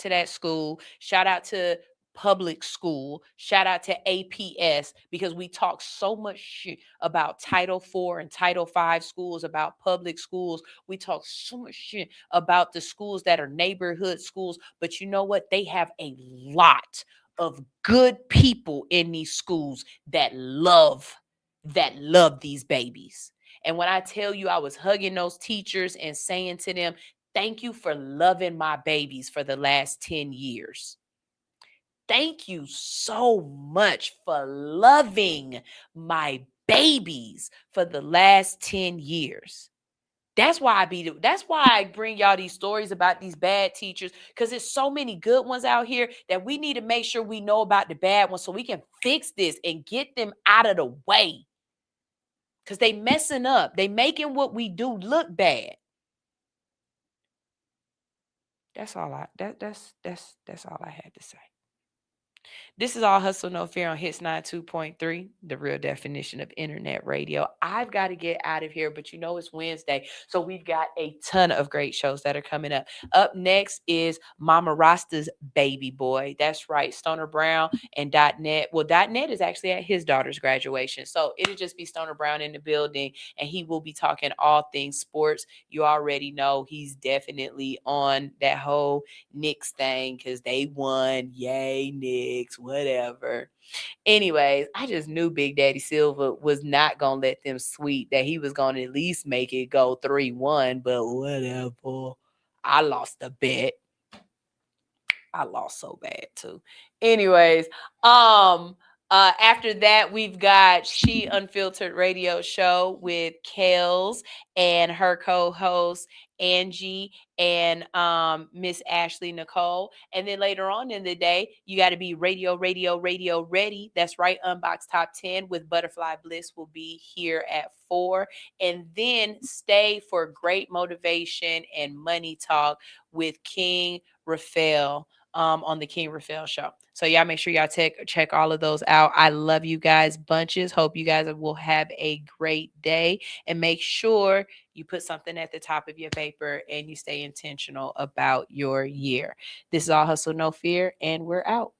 that school. Shout out to public school. Shout out to APS, because we talk so much shit about Title IV and Title V schools, about public schools. We talk so much shit about the schools that are neighborhood schools. But you know what? They have a lot of good people in these schools that love these babies. And when I tell you, I was hugging those teachers and saying to them, thank you for loving my babies for the last 10 years. Thank you so much for loving my babies for the last 10 years. That's why I bring y'all these stories about these bad teachers, because there's so many good ones out here that we need to make sure we know about the bad ones so we can fix this and get them out of the way. Because they messing up. They making what we do look bad. That's all I had to say. This is All Hustle No Fear on Hits 92.3, the real definition of internet radio. I've got to get out of here, but you know it's Wednesday, so we've got a ton of great shows that are coming up. Up next is Mama Rasta's Baby Boy. That's right, Stoner Brown and .net. Well, .net is actually at his daughter's graduation, so it'll just be Stoner Brown in the building, and he will be talking all things sports. You already know he's definitely on that whole Knicks thing because they won. Yay, Knicks. Whatever. Anyways, I just knew Big Daddy Silver was not going to let them sweep, that he was going to at least make it go 3-1, but whatever. I lost the bet. I lost so bad too. Anyways, after that, we've got She Unfiltered Radio Show with Kels and her co-host Angie and Miss Ashley Nicole. And then later on in the day, you got to be radio ready. That's right. Unbox Top 10 with Butterfly Bliss will be here at 4. And then stay for great motivation and money talk with King Raphael on the King Raphael Show. So y'all make sure y'all check all of those out. I love you guys bunches. Hope you guys will have a great day, and make sure you put something at the top of your paper and you stay intentional about your year. This is All Hustle No Fear, and we're out.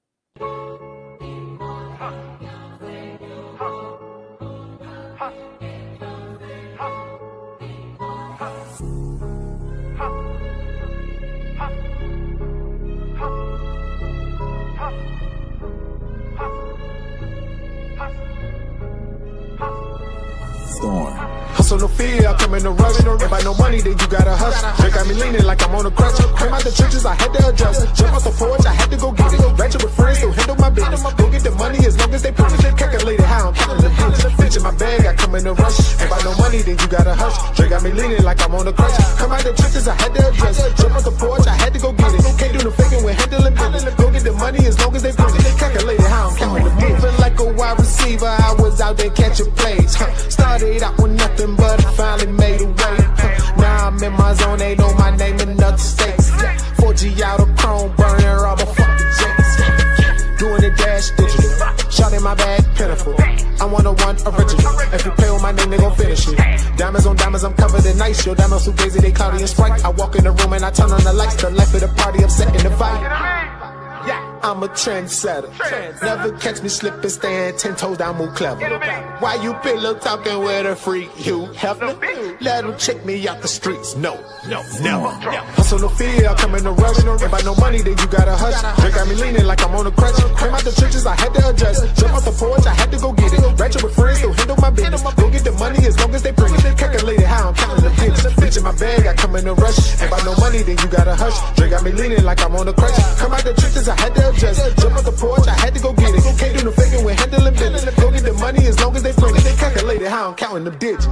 Hustle no fear, I come in a rush. If I no money, then you gotta hush. They got me leaning like I'm on a crutch. Came out the trenches, I had to adjust. Jump out the porch, I had to go get it. Ratchet with friends, so handle my business. Go get the money as long as they put it. Calculated how I'm counting the bitch. Bitch in my bag, I come in a rush. If I no money, then you gotta hush. They got me leaning like I'm on a crutch. Come out the trenches, I had to adjust. Jump out the porch, I had to go get it. Can't do no faking when handling business. Go get the money as long as they put it. Calculated how I'm counting the bitch. Moving like a wide receiver, I was out there catching plays. Started out with nothing, but I finally made a way. Now I'm in my zone, they know my name in other states. 4G out of chrome, burning rubber, fucking jets. Doing the dash digital, shot in my bag, pitiful. I want a one original. If you play with my name, they gon' finish it. Diamonds on diamonds, I'm covered in ice. Your diamonds so crazy, they cloudy and Sprite. I walk in the room and I turn on the lights. The life of the party, I'm setting the vibe. Yeah. I'm a trendsetter. Never catch me slipping, staying 10 toes down, move clever. Why you pillow talking with a freak, Hugh Hefner? Let him check me out the streets. No, never. Hustle no fear, I come in a rush. Ain't by no money, then you gotta hush. They got me leaning like I'm on a crutch. Came out the trenches, I had to adjust. Jump off the porch, I had to go get it. Ratchet with friends, still handle my business. Go get the money as long as they bring it. Calculated how I'm counting the digits. Bitch in my bag, I come in a rush. Ain't by no money, then you gotta hush. They got me leaning like I'm on a crutch. Come out the trenches, I had to adjust. Jump off the porch, I had to go get it. Can't do no faking with handling business. Go get the money as long as they bring it. Calculated how I'm counting the digits.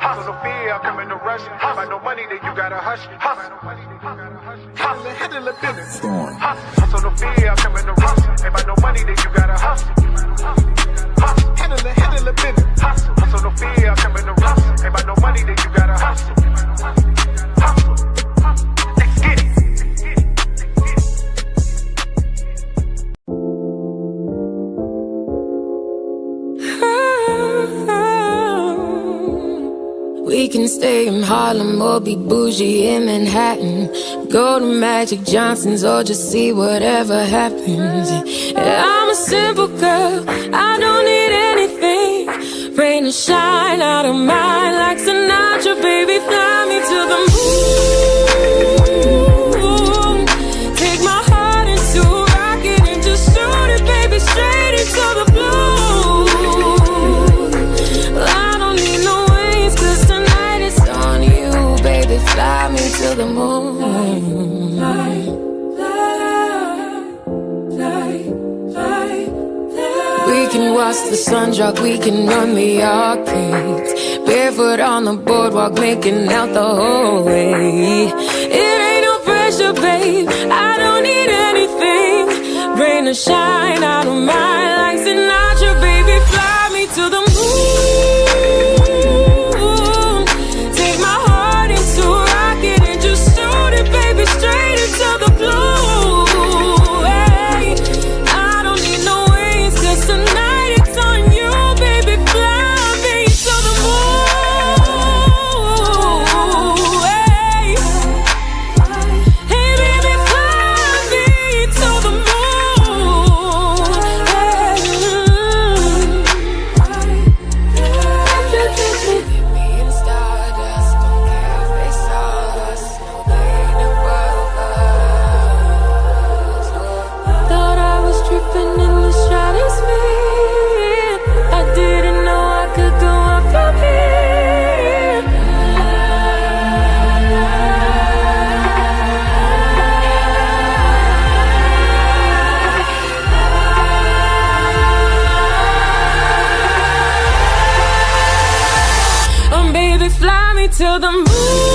Hustle no fear, I come in a rush. By no money, then you gotta hush. Handle the business. Hustle no fear, I come in a rush. Ain't by no money, then you gotta hustle. Handle the business. Hustle no fear, I come in a rush. Ain't by no money, then you gotta hustle. Let's get it. We can stay in Harlem or be bougie in Manhattan. Go to Magic Johnson's or just see whatever happens. Yeah, I'm a simple girl, I don't need anything. Rain or shine, I don't mind. Like Sinatra, baby, fly me to the moon. Take my heart into a rocket and just shoot it, baby, straight into the blue. Fly me to the moon. We can watch the sun drop, we can run the arcades. Barefoot on the boardwalk, making out the whole way. It ain't no pressure, babe, I don't need anything. Rain or shine, I don't mind. Like Sinatra, baby, fly me to the moon. Straight into the blue. Hey, I don't need no wings, 'cause tonight it's on you, baby. Fly me to the moon. Hey, hey, baby, fly me to the moon. Hey, get me in stardust, don't care if they saw us. Tripping in the stratosphere, I didn't know I could go up from here. Baby, fly me to the moon.